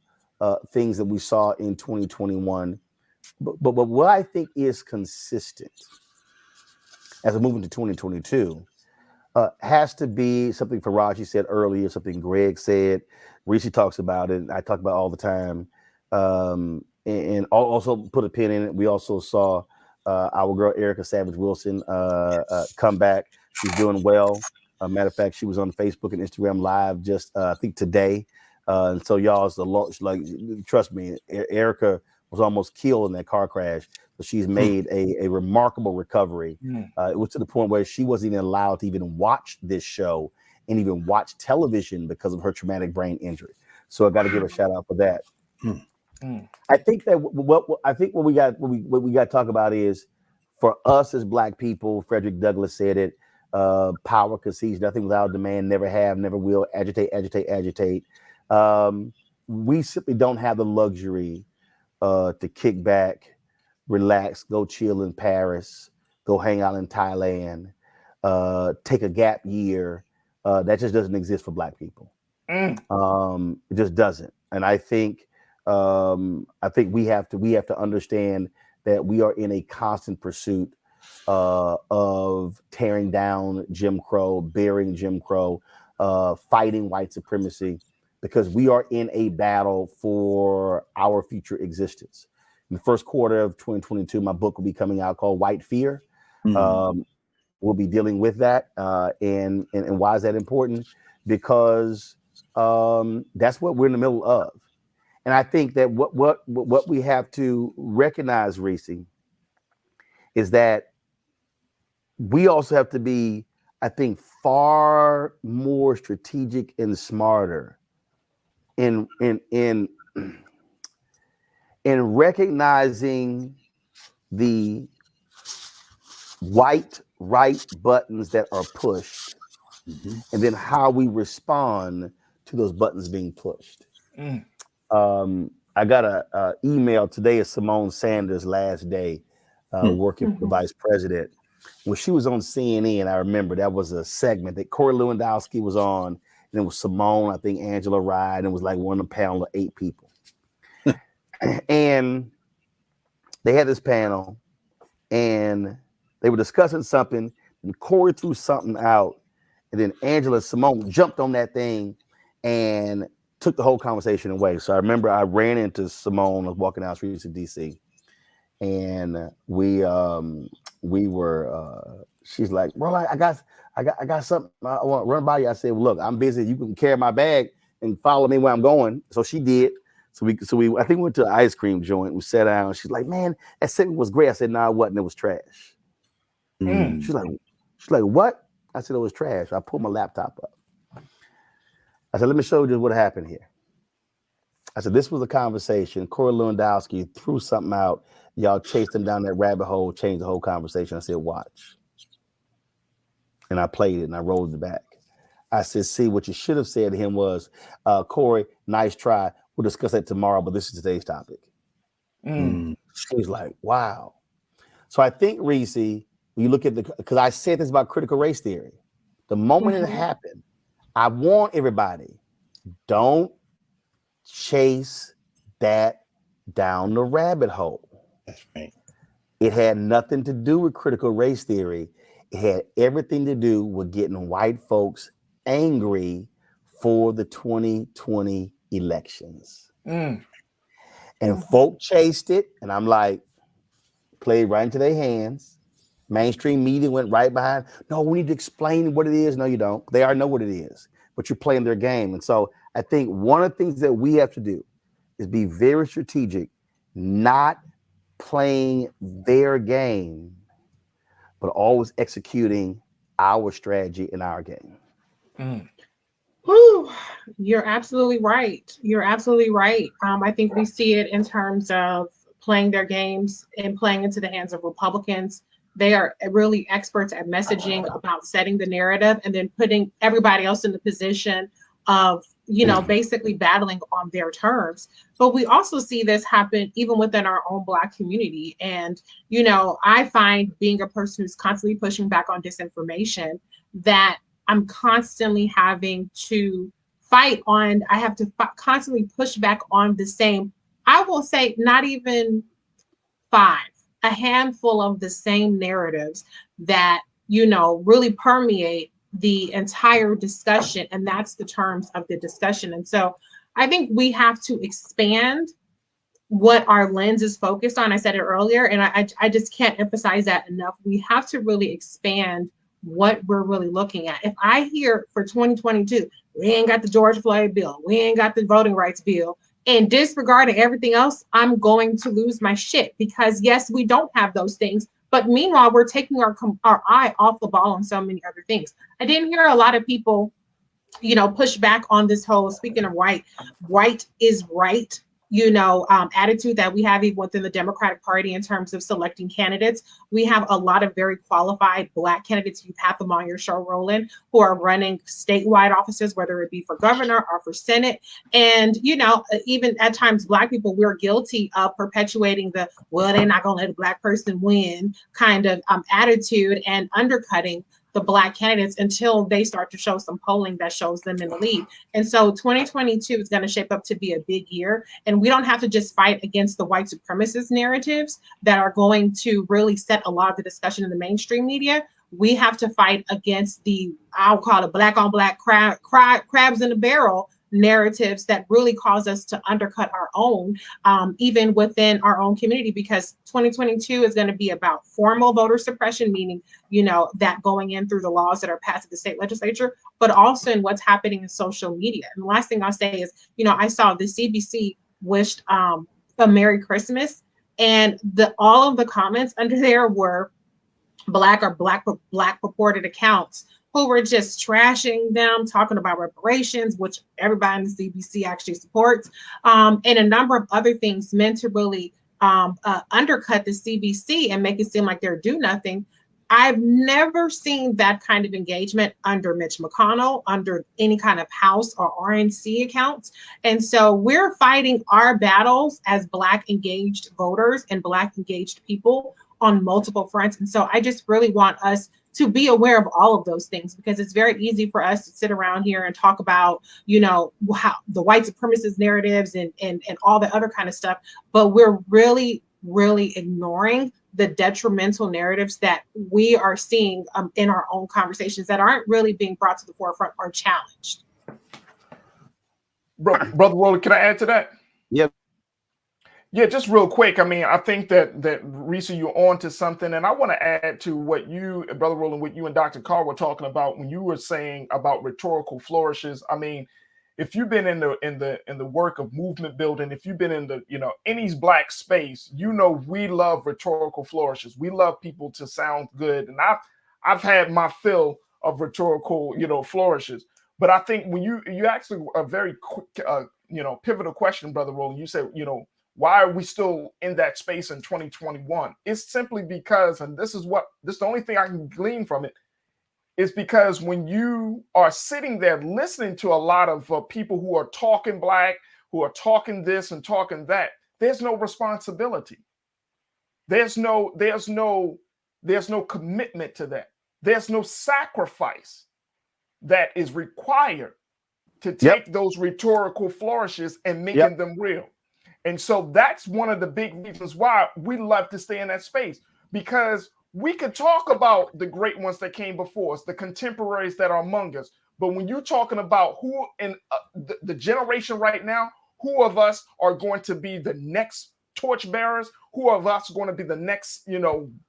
things that we saw in 2021. But what I think is consistent as we move into 2022 has to be something Faraji said earlier, something Greg said. Reese talks about it. I talk about it all the time. And also put a pin in it. We also saw our girl Erica Savage Wilson come back. She's doing well. Matter of fact, she was on Facebook and Instagram Live just I think today. And so y'all, like, trust me, Erica was almost killed in that car crash, but she's made a remarkable recovery. It was to the point where she wasn't even allowed to even watch this show and even watch television because of her traumatic brain injury. So I got to give a shout out for that. I think that what we got to talk about is, for us as Black people, Frederick Douglass said it, power concedes nothing without demand, never have, never will, agitate. We simply don't have the luxury to kick back, relax, go chill in Paris, go hang out in Thailand, take a gap year. That just doesn't exist for Black people. It just doesn't. And I think we have to understand that we are in a constant pursuit of tearing down Jim Crow, burying Jim Crow, fighting white supremacy, because we are in a battle for our future existence. In the first quarter of 2022, my book will be coming out called White Fear. We'll be dealing with that. And why is that important? Because that's what we're in the middle of. And I think that what we have to recognize, Reese, is that we also have to be, I think, far more strategic and smarter in recognizing the white right buttons that are pushed, and then how we respond to those buttons being pushed. I got a email today of Simone Sanders' last day working for the vice president. When she was on CNN, I remember that was a segment that Corey Lewandowski was on, and it was Simone, I think Angela Rye, and it was like one of the panel of 8 people. And they had this panel, and they were discussing something, and Corey threw something out, and then Angela Simone jumped on that thing and took the whole conversation away. So I remember I ran into Simone, I was walking down the streets of DC, and we were she's like, well, I got something I want to run by you. I said, well, look, I'm busy. You can carry my bag and follow me where I'm going. So she did. So we I think we went to the ice cream joint. We sat down. She's like, man, that segment was great. I said, no, it wasn't. It was trash. She's like, what? I said, it was trash. I pulled my laptop up. I said, let me show you just what happened here. I said, this was a conversation. Corey Lewandowski threw something out. Y'all chased him down that rabbit hole, changed the whole conversation. I said, watch. And I played it and I rolled it back. I said, see, what you should have said to him was, Corey, nice try. We'll discuss that tomorrow, but this is today's topic. She was like, wow. So I think, Reese, when you look at because I said this about critical race theory, the moment it happened, I warn everybody, don't chase that down the rabbit hole. That's right. It had nothing to do with critical race theory. It had everything to do with getting white folks angry for the 2020 elections. And folk chased it, and I'm like, played right into their hands. Mainstream media went right behind. No, we need to explain what it is. No, you don't. They already know what it is, but you're playing their game. And so I think one of the things that we have to do is be very strategic, not playing their game, but always executing our strategy in our game. Whew, you're absolutely right. You're absolutely right. I think we see it in terms of playing their games and playing into the hands of Republicans. They are really experts at messaging about setting the narrative and then putting everybody else in the position of, basically battling on their terms. But we also see this happen even within our own Black community. And, I find, being a person who's constantly pushing back on disinformation, that I'm constantly having to fight on, I have to constantly push back on the same, I will say not even 5, a handful of the same narratives that, really permeate the entire discussion. And that's the terms of the discussion. And so I think we have to expand what our lens is focused on. I said it earlier, and I just can't emphasize that enough. We have to really expand what we're really looking at. If I hear for 2022, we ain't got the George Floyd bill, we ain't got the voting rights bill, and disregarding everything else, I'm going to lose my shit, because yes, we don't have those things. But meanwhile, we're taking our eye off the ball on so many other things. I didn't hear a lot of people, push back on this whole, speaking of white is right, attitude that we have even within the Democratic Party in terms of selecting candidates. We have a lot of very qualified Black candidates. You've had them on your show, Roland, who are running statewide offices, whether it be for governor or for Senate. And, even at times, Black people, we're guilty of perpetuating the, well, they're not going to let a Black person win kind of attitude and undercutting the Black candidates until they start to show some polling that shows them in the lead. And so 2022 is going to shape up to be a big year. And we don't have to just fight against the white supremacist narratives that are going to really set a lot of the discussion in the mainstream media. We have to fight against the, I'll call it Black on Black crabs in the barrel narratives that really cause us to undercut our own, even within our own community, because 2022 is going to be about formal voter suppression, meaning, that going in through the laws that are passed at the state legislature, but also in what's happening in social media. And the last thing I'll say is, I saw the CBC wished a Merry Christmas, and all of the comments under there were Black purported accounts who were just trashing them, talking about reparations, which everybody in the CBC actually supports, and a number of other things meant to really undercut the CBC and make it seem like they're do nothing. I've never seen that kind of engagement under Mitch McConnell, under any kind of House or RNC accounts. And so we're fighting our battles as Black engaged voters and Black engaged people on multiple fronts. And so I just really want us to be aware of all of those things, because it's very easy for us to sit around here and talk about, how the white supremacist narratives and all the other kind of stuff, but we're really, really ignoring the detrimental narratives that we are seeing in our own conversations that aren't really being brought to the forefront or challenged. Brother Roland, can I add to that? Yep. Yeah, just real quick. I mean, I think that Reese, you're on to something, and I want to add to what you, Brother Roland, what you and Dr. Carr were talking about when you were saying about rhetorical flourishes. I mean, if you've been in the work of movement building, if you've been in the any Black space, we love rhetorical flourishes. We love people to sound good, and I've had my fill of rhetorical flourishes. But I think when you actually a very quick pivotal question, Brother Roland, you said why are we still in that space in 2021? It's simply because, and this is the only thing I can glean from it, is because when you are sitting there listening to a lot of people who are talking Black, who are talking this and talking that, there's no responsibility. There's no commitment to that. There's no sacrifice that is required to take those rhetorical flourishes and making them real. And so that's one of the big reasons why we love to stay in that space, because we could talk about the great ones that came before us, the contemporaries that are among us. But when you're talking about who in the generation right now, who of us are going to be the next torchbearers, who of us are going to be the next,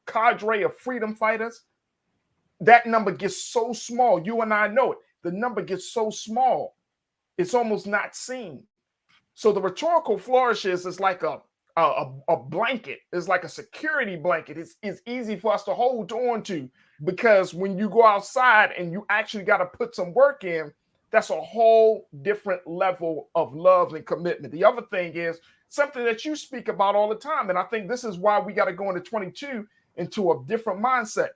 cadre of freedom fighters, that number gets so small. You and I know it. The number gets so small, it's almost not seen. So the rhetorical flourishes is like a blanket. It's like a security blanket. It's easy for us to hold on to, because when you go outside and you actually got to put some work in, that's a whole different level of love and commitment. The other thing is something that you speak about all the time, and I think this is why we got to go into 22 into a different mindset.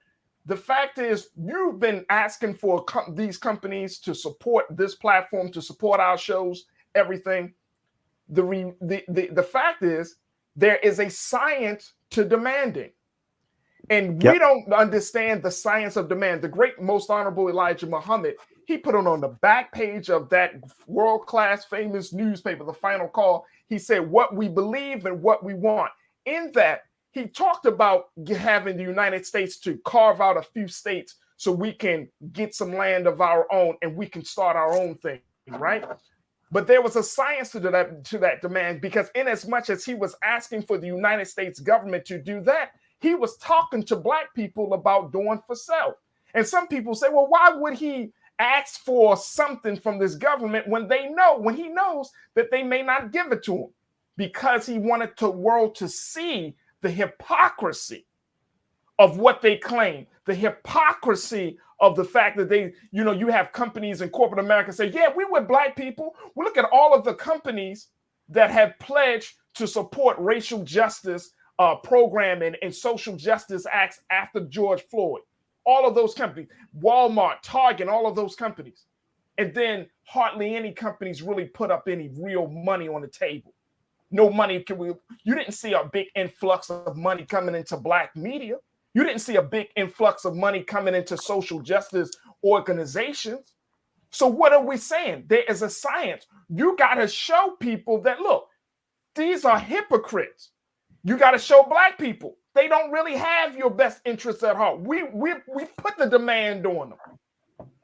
The fact is, you've been asking for these companies to support this platform, to support our shows, everything. The fact is, there is a science to demanding. And we don't understand the science of demand. The great, most honorable Elijah Muhammad, he put it on the back page of that world-class famous newspaper, The Final Call. He said, what we believe and what we want. In that, he talked about having the United States to carve out a few states so we can get some land of our own and we can start our own thing, right? But there was a science to that demand, because in as much as he was asking for the United States government to do that, he was talking to Black people about doing for self. And some people say, well, why would he ask for something from this government when he knows that they may not give it to him? Because he wanted the world to see the hypocrisy of what they claim, the hypocrisy of the fact that you have companies in corporate America say, yeah, we were Black people. Well, look at all of the companies that have pledged to support racial justice programming and social justice acts after George Floyd. All of those companies, Walmart, Target, all of those companies. And then hardly any companies really put up any real money on the table. No money. You didn't see a big influx of money coming into Black media. You didn't see a big influx of money coming into social justice organizations. So what are we saying? There is a science. You got to show people that, look, these are hypocrites. You got to show Black people they don't really have your best interests at heart. We put the demand on them.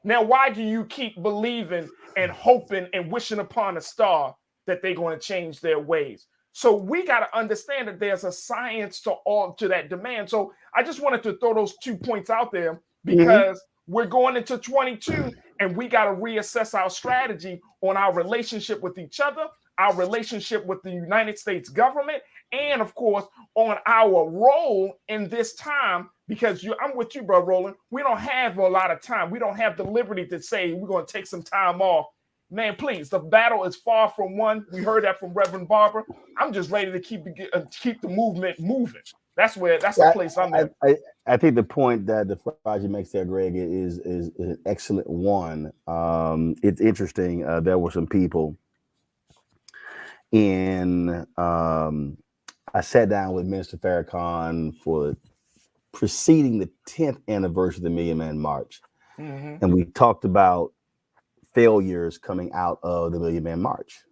Now, why do you keep believing and hoping and wishing upon a star that they're going to change their ways? So we got to understand that there's a science to that demand. So I just wanted to throw those 2 points out there, because we're going into 22 and we got to reassess our strategy on our relationship with each other, our relationship with the United States government, and of course, on our role in this time, because I'm with you, bro, Roland. We don't have a lot of time. We don't have the liberty to say we're going to take some time off. Man, please, the battle is far from won. We heard that from Reverend Barber. I'm just ready to keep the movement moving. That's the place I'm at. I think the point that the project makes there, Greg, is an excellent one. It's interesting. There were some people I sat down with Minister Farrakhan for preceding the 10th anniversary of the Million Man March. And we talked about failures coming out of the Million Man March.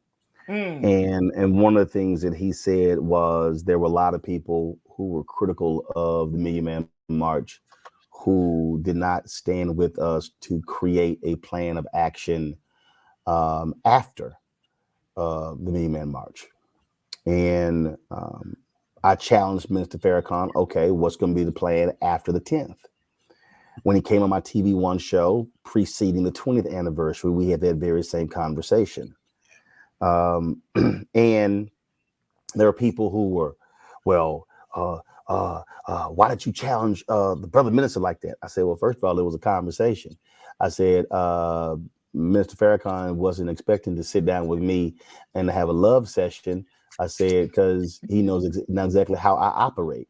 And one of the things that he said was there were a lot of people who were critical of the Million Man March who did not stand with us to create a plan of action after the Million Man March. And I challenged Minister Farrakhan, okay, what's going to be the plan after the 10th? When he came on my TV One show preceding the 20th anniversary, we had that very same conversation. And there are people who were, well, why did you challenge the brother minister like that? I said, well, first of all, it was a conversation. I said, Mr. Farrakhan wasn't expecting to sit down with me and have a love session. I said, because he knows exactly how I operate,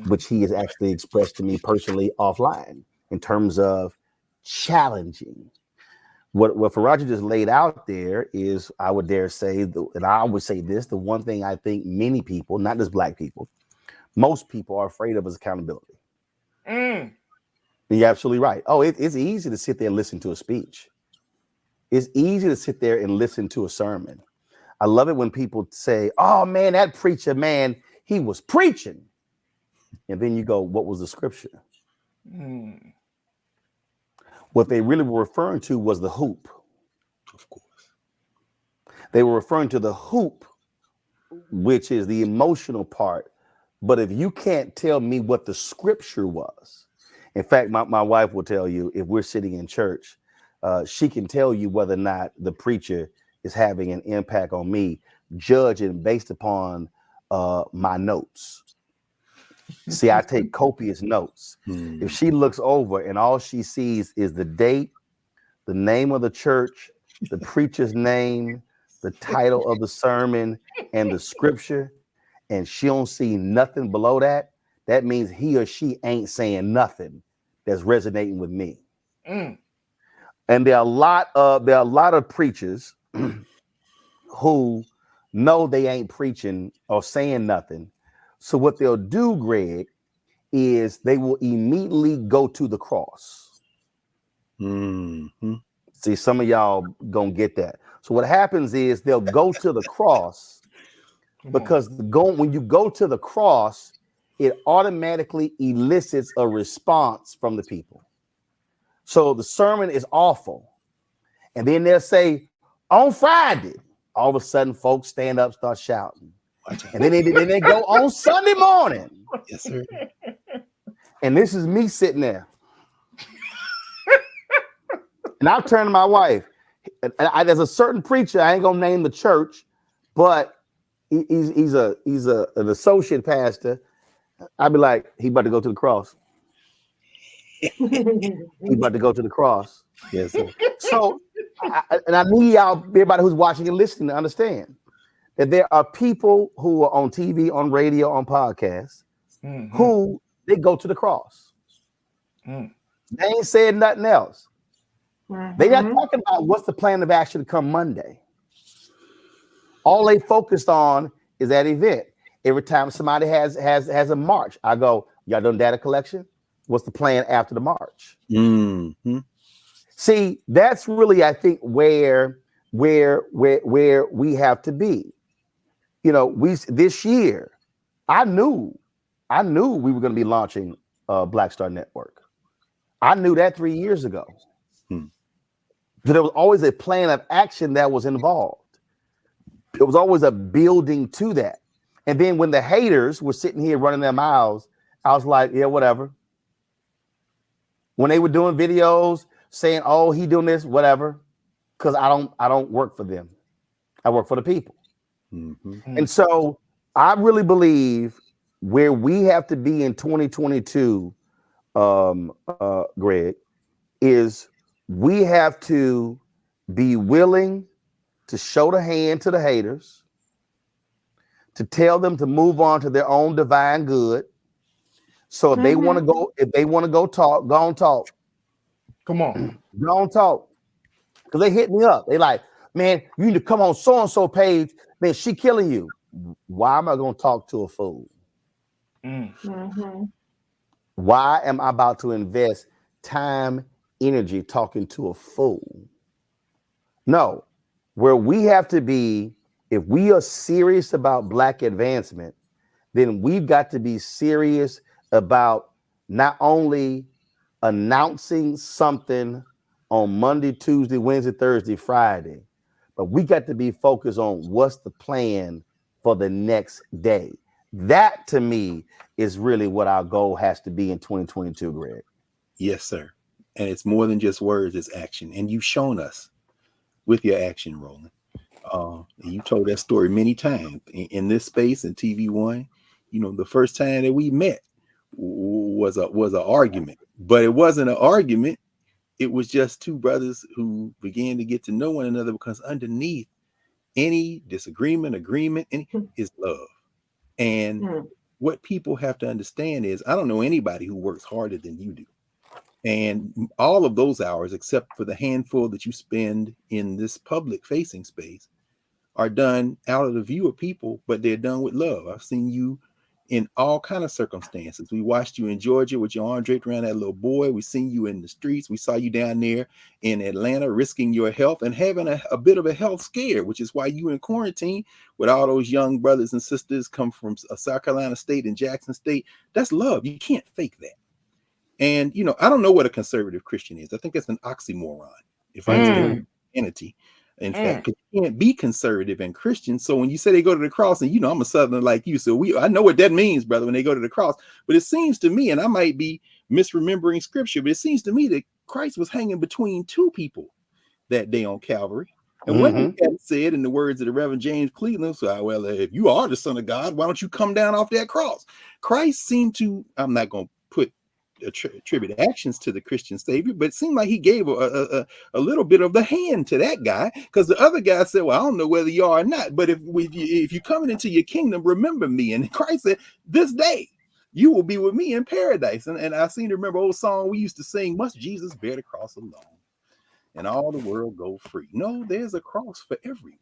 which he has actually expressed to me personally offline in terms of challenging. What Faraja just laid out there is, I would dare say, and I would say this, the one thing I think many people, not just black people, most people are afraid of is accountability. Mm. And you're absolutely right. Oh, it's easy to sit there and listen to a speech. It's easy to sit there and listen to a sermon. I love it when people say, oh man, that preacher, man, he was preaching. And then you go, what was the scripture? Mm. What they really were referring to was the hoop. Of course. They were referring to the hoop, which is the emotional part. But if you can't tell me what the scripture was, in fact, my wife will tell you, if we're sitting in church, she can tell you whether or not the preacher is having an impact on me, judging based upon my notes. See, I take copious notes. If she looks over and all she sees is the date, the name of the church, the preacher's name, the title of the sermon, and the scripture, and she don't see nothing below that, that means he or she ain't saying nothing that's resonating with me. Mm. And there are a lot of preachers who know they ain't preaching or saying nothing. So what they'll do, Greg, is they will immediately go to the cross. Mm-hmm. See, some of y'all gonna get that. So what happens is they'll go to the cross because when you go to the cross, it automatically elicits a response from the people. So the sermon is awful. And then they'll say, on Friday, all of a sudden folks stand up, start shouting. And then they go on Sunday morning. Yes, sir. And this is me sitting there. And I'll turn to my wife. There's a certain preacher, I ain't gonna name the church, but he's an associate pastor. I'd be like, he about to go to the cross. He about to go to the cross. Yes, sir. So, I need y'all, everybody who's watching and listening, to understand that there are people who are on TV, on radio, on podcasts, who they go to the cross. Mm. They ain't saying nothing else. They're not talking about what's the plan of action to come Monday. All they focused on is that event. Every time somebody has a march, I go, y'all done data collection? What's the plan after the march? Mm-hmm. See, that's really, I think, where we have to be. You know, this year, I knew we were going to be launching Black Star Network. I knew that 3 years ago. So there was always a plan of action that was involved. It was always a building to that. And then when the haters were sitting here running their mouths, I was like, yeah, whatever. When they were doing videos saying, oh, he doing this, whatever, because I don't work for them. I work for the people. Mm-hmm. And so I really believe where we have to be in 2022, Greg, is we have to be willing to show the hand to the haters, to tell them to move on to their own divine good. So if they want to go talk, go on talk. Come on. Go on talk. Because they hit me up. They like, man, you need to come on so-and-so page. Man, she killing you. Why am I going to talk to a fool? Why am I about to invest time, energy talking to a fool? No, where we have to be, if we are serious about Black advancement, then we've got to be serious about not only announcing something on Monday, Tuesday, Wednesday, Thursday, Friday, but we got to be focused on what's the plan for the next day. That to me is really what our goal has to be in 2022, Greg. Yes, sir. And it's more than just words, it's action. And you've shown us with your action, Roland. You told that story many times in this space in TV One. You know, the first time that we met was an argument, but it wasn't an argument. It was just two brothers who began to get to know one another, because underneath any disagreement, agreement, is love. And what people have to understand is, I don't know anybody who works harder than you do. And all of those hours, except for the handful that you spend in this public facing space, are done out of the view of people, but they're done with love. I've seen you in all kind of circumstances. We watched you in Georgia with your arm draped around that little boy. We seen you in the streets. We saw you down there in Atlanta risking your health and having a bit of a health scare, which is why you in quarantine with all those young brothers and sisters come from South Carolina State and Jackson State. That's love. You can't fake that. And, you know, I don't know what a conservative Christian is. I think that's an oxymoron. If I understand Christianity, in fact, you can't be conservative and Christian. So when you say they go to the cross, and you know, I'm a Southerner like you, so I know what that means, brother, when they go to the cross. But it seems to me, and I might be misremembering scripture, but it seems to me that Christ was hanging between two people that day on Calvary. And what he had said in the words of the Reverend James Cleveland, so, well, if you are the Son of God, why don't you come down off that cross? Christ seemed to, I'm not going to put attribute actions to the Christian Savior, but it seemed like he gave a little bit of the hand to that guy, because the other guy said, well, I don't know whether you are or not, but if you're coming into your kingdom, remember me. And Christ said, this day you will be with me in paradise. And I seem to remember an old song we used to sing, must Jesus bear the cross alone and all the world go free? No, there's a cross for everyone,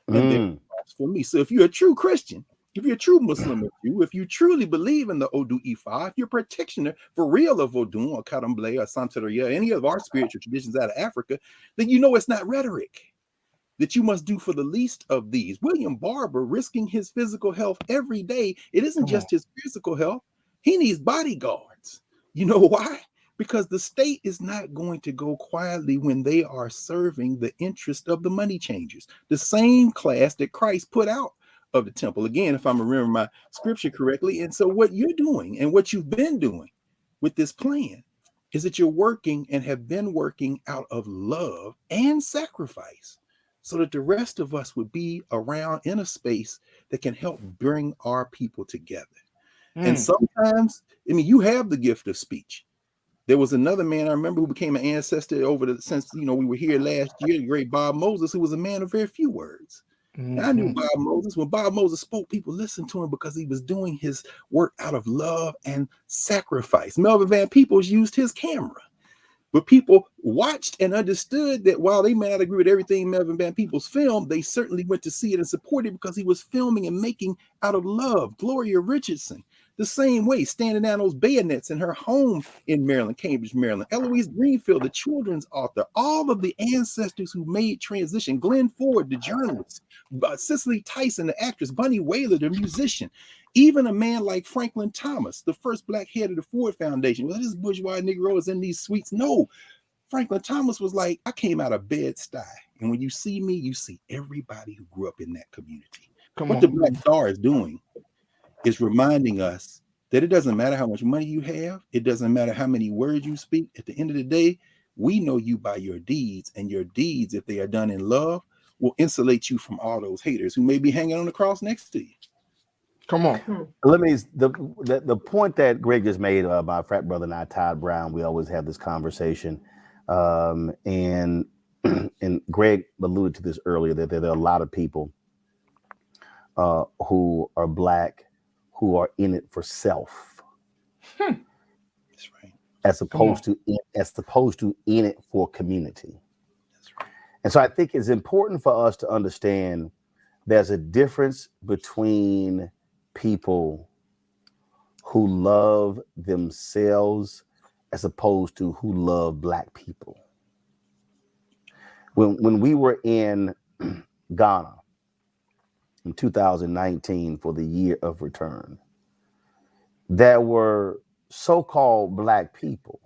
and there's a cross for me. So if you're a true Christian, if you're a true Muslim, if you truly believe in the Odu Ifa, if you're a practitioner for real of Odun or Karamble or Santeria, any of our spiritual traditions out of Africa, then you know it's not rhetoric that you must do for the least of these. William Barber risking his physical health every day. It isn't just his physical health. He needs bodyguards. You know why? Because the state is not going to go quietly when they are serving the interest of the money changers, the same class that Christ put out of the temple, again, if I'm remembering my scripture correctly. And so what you're doing and what you've been doing with this plan is that you're working and have been working out of love and sacrifice so that the rest of us would be around in a space that can help bring our people together. And sometimes, I mean, you have the gift of speech. There was another man I remember who became an ancestor since, you know, we were here last year, the great Bob Moses, who was a man of very few words. I knew Bob Moses. When Bob Moses spoke, people listened to him because he was doing his work out of love and sacrifice. Melvin Van Peebles used his camera, but people watched and understood that while they may not agree with everything Melvin Van Peebles filmed, they certainly went to see it and support it because he was filming and making out of love. Gloria Richardson, the same way, standing down those bayonets in her home in Maryland, Cambridge, Maryland. Eloise Greenfield, the children's author, all of the ancestors who made transition, Glenn Ford, the journalist, Cicely Tyson, the actress, Bunny Wailer, the musician, even a man like Franklin Thomas, the first black head of the Ford Foundation. Well, this bourgeois Negro is in these suites. No, Franklin Thomas was like, I came out of Bed-Stuy, and when you see me, you see everybody who grew up in that community. What the Black Star is doing is reminding us that it doesn't matter how much money you have. It doesn't matter how many words you speak. At the end of the day, we know you by your deeds, and your deeds, if they are done in love, will insulate you from all those haters who may be hanging on the cross next to you. Come on. Let me, the point that Greg just made, my frat brother and I, Todd Brown, we always have this conversation. And Greg alluded to this earlier, that there are a lot of people who are Black, who are in it for self. That's right. As opposed to in it for community. That's right. And so I think it's important for us to understand there's a difference between people who love themselves as opposed to who love Black people. When we were in Ghana in 2019 for the year of return, there were so-called Black people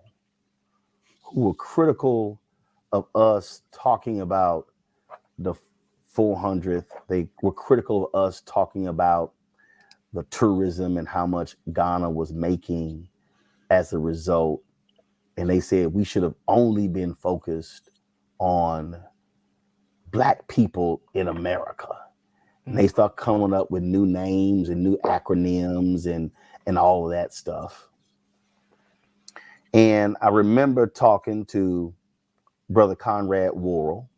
who were critical of us talking about the 400th. They were critical of us talking about the tourism and how much Ghana was making as a result. And they said we should have only been focused on Black people in America. And they start coming up with new names and new acronyms and all of that stuff. And I remember talking to Brother Conrad Worrell,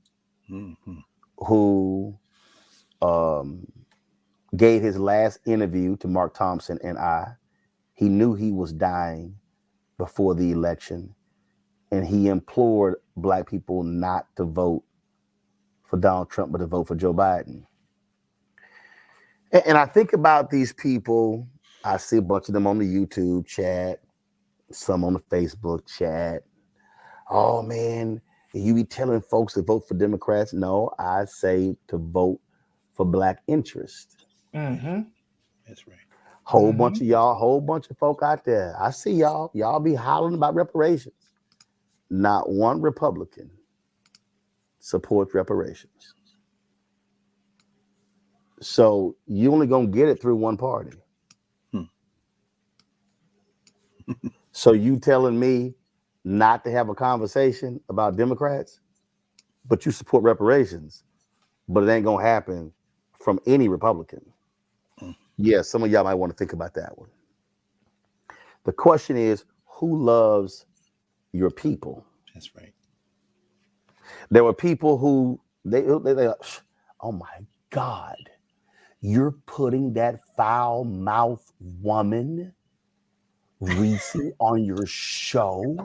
who gave his last interview to Mark Thompson and I. He knew he was dying before the election. and he implored Black people not to vote for Donald Trump, but to vote for Joe Biden. And I think about these people. I see a bunch of them on the YouTube chat, some on the Facebook chat. Oh man, you be telling folks to vote for Democrats? No, I say to vote for Black interest. Mm-hmm. That's right. Whole bunch of y'all, whole bunch of folk out there. I see y'all. Y'all be hollering about reparations. Not one Republican supports reparations. So you only gonna get it through one party. So you telling me not to have a conversation about Democrats, but you support reparations, but it ain't gonna happen from any Republican. Yeah, some of y'all might want to think about that one. The question is, who loves your people? That's right. There were people who they oh my God, you're putting that foul-mouthed woman, Reese, on your show?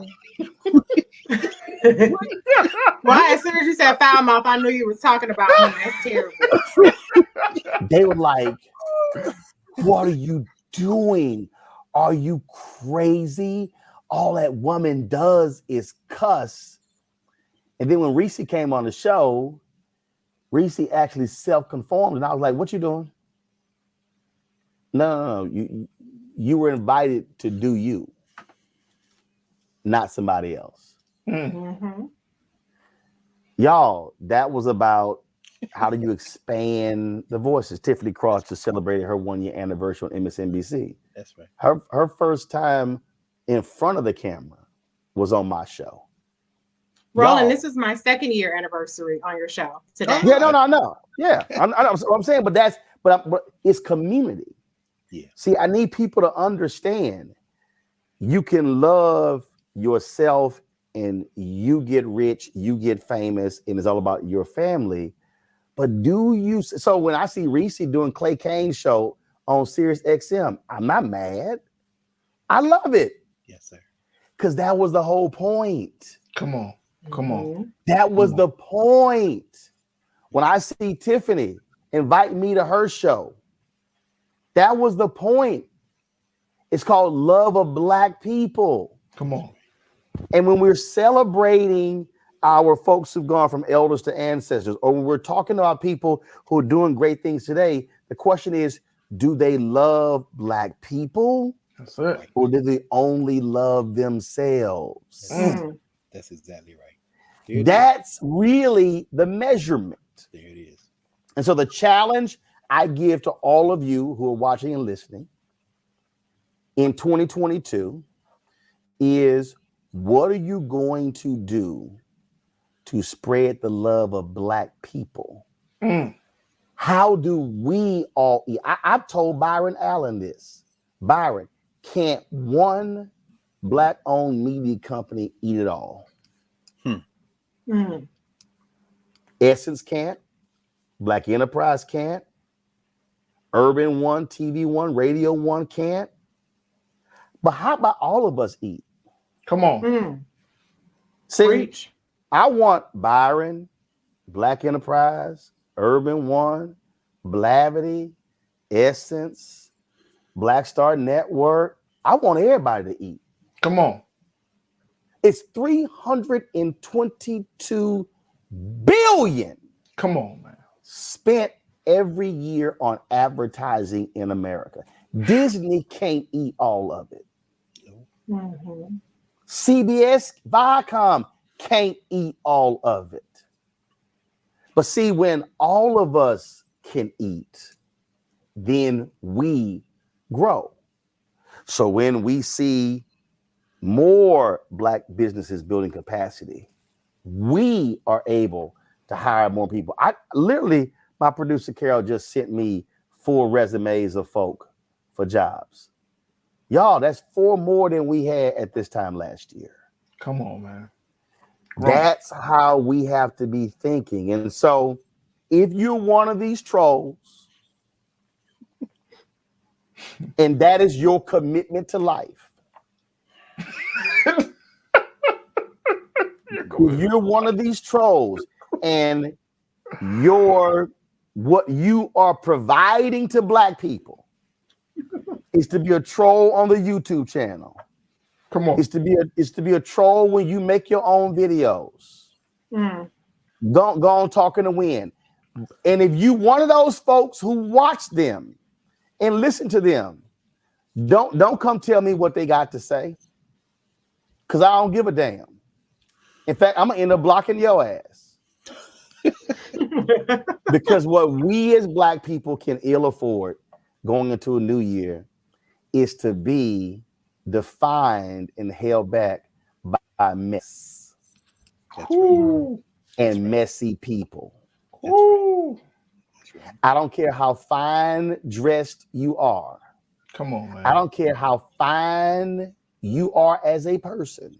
Well, as soon as you said foul mouth, I knew you was talking about him. That's terrible. They were like, what are you doing? Are you crazy? All that woman does is cuss. And then when Reese came on the show, Reese actually self-conformed. And I was like, what you doing? No. You were invited to do you, not somebody else. Mm-hmm. Y'all, that was about how do you expand the voices. Tiffany Cross just celebrated her 1-year anniversary on MSNBC. That's right. Her first time in front of the camera was on my show. Roland, this is my 2nd year anniversary on your show today. Yeah, no. Yeah, I know what I'm saying, but it's community. Yeah. See, I need people to understand you can love yourself and you get rich, you get famous, and it's all about your family. But do you? So when I see Reese doing Clay Kane's show on Sirius XM, I'm not mad. I love it. Yes, sir. Because that was the whole point. Come on. That was the point. When I see Tiffany invite me to her show, that was the point. It's called Love of Black People. Come on. And when we're celebrating our folks who've gone from elders to ancestors, or when we're talking about people who are doing great things today, the question is, do they love Black people? That's it. Or do they only love themselves? That's exactly right. That's really the measurement. There it is. And so the challenge I give to all of you who are watching and listening in 2022 is, what are you going to do to spread the love of Black people? How do we all eat? I've told Byron Allen this. Byron, can't one Black-owned media company eat it all? Essence can't. Black Enterprise can't. Urban One, TV One, Radio One can't. But how about all of us eat? Come on. See, Preach. I want Byron, Black Enterprise, Urban One, Blavity, Essence, Black Star Network. I want everybody to eat. Come on. It's $322 billion. Come on, man. Spent every year on advertising in America. Disney can't eat all of it. CBS, Viacom can't eat all of it. But see, when all of us can eat, then we grow. So when we see more Black businesses building capacity, we are able to hire more people. My producer Carol just sent me 4 resumes of folk for jobs. Y'all, that's 4 more than we had at this time last year. Come on, man. That's how we have to be thinking. And so if you're one of these trolls and that is your commitment to life, If you're one of these trolls and what you are providing to black people is to be a troll on the YouTube channel. Come on. It's to be a troll when you make your own videos. Go on talking to win. And if you one of those folks who watch them and listen to them, don't come tell me what they got to say, because I don't give a damn. In fact, I'm gonna end up blocking your ass. Because what we as black people can ill afford going into a new year is to be defined and held back by mess. That's right. And messy people. That's right. I don't care how fine dressed you are. Come on, man. I don't care how fine you are as a person.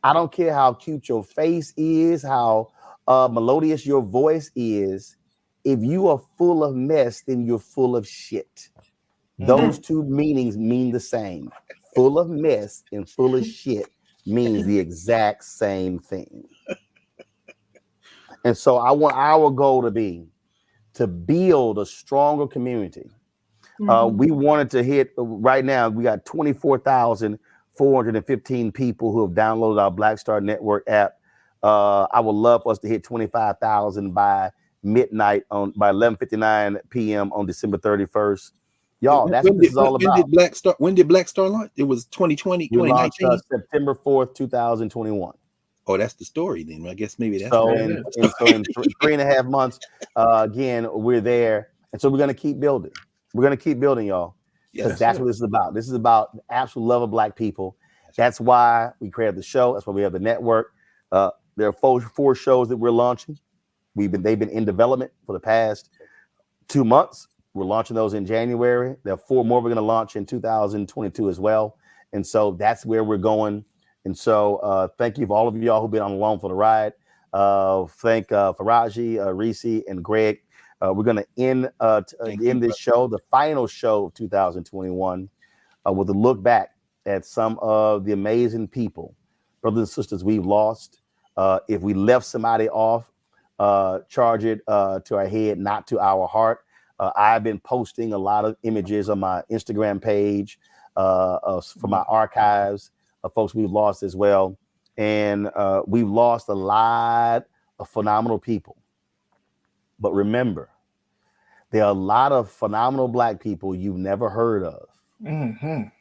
I don't care how cute your face is, how melodious your voice is. If you are full of mess, then you're full of shit. Those two meanings mean the same. Full of mess and full of shit means the exact same thing. And so I want our goal to be to build a stronger community. We wanted to hit right now. We got 24,415 people who have downloaded our Black Star Network app. I would love for us to hit 25,000 by midnight by 11:59 p.m. on December 31st. Y'all, that's what this is all about. When did Black Star launch? It was 2020, We launched 2019. September 4th, 2021. Oh, that's the story then. I guess maybe that's So in 3.5 months, again, we're there. And so we're going to keep building. We're going to keep building, y'all. Because that's what this is about. This is about the absolute love of black people. That's why we created the show. That's why we have the network. There are four shows that we're launching. They've been in development for the past 2 months. We're launching those in January. There are 4 more we're going to launch in 2022 as well. And so that's where we're going. And so thank you for all of y'all who've been on along for the ride. Thank Faraji, Reese, and Greg. We're going to end this show, the final show of 2021, with a look back at some of the amazing people, brothers and sisters we've lost. If we left somebody off, charge it to our head, not to our heart. I've been posting a lot of images on my Instagram page from my archives of folks we've lost as well. And we've lost a lot of phenomenal people. But remember, there are a lot of phenomenal black people you've never heard of. And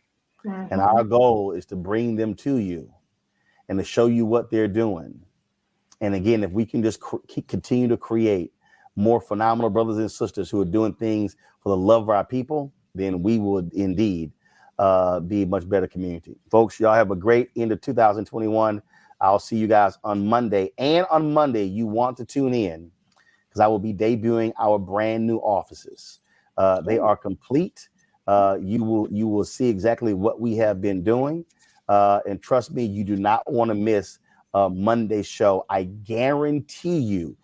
our goal is to bring them to you and to show you what they're doing. And again, if we can just continue to create more phenomenal brothers and sisters who are doing things for the love of our people, then we would indeed be a much better community. Folks, y'all have a great end of 2021. I'll see you guys on Monday. And on Monday, you want to tune in because I will be debuting our brand new offices. They are complete. You will see exactly what we have been doing. And trust me, you do not want to miss Monday's show. I guarantee you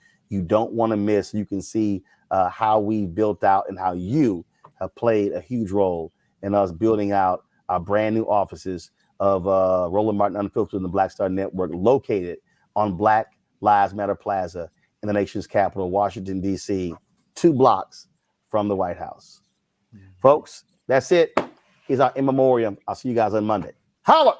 don't want to miss. You can see how we built out and how you have played a huge role in us building out our brand new offices of Roland Martin Unfiltered and the Black Star Network, located on Black Lives Matter Plaza in the nation's capital, Washington, D.C., 2 blocks from the White House. Folks, that's it. Here's our in memoriam. I'll see you guys on Monday. Holla!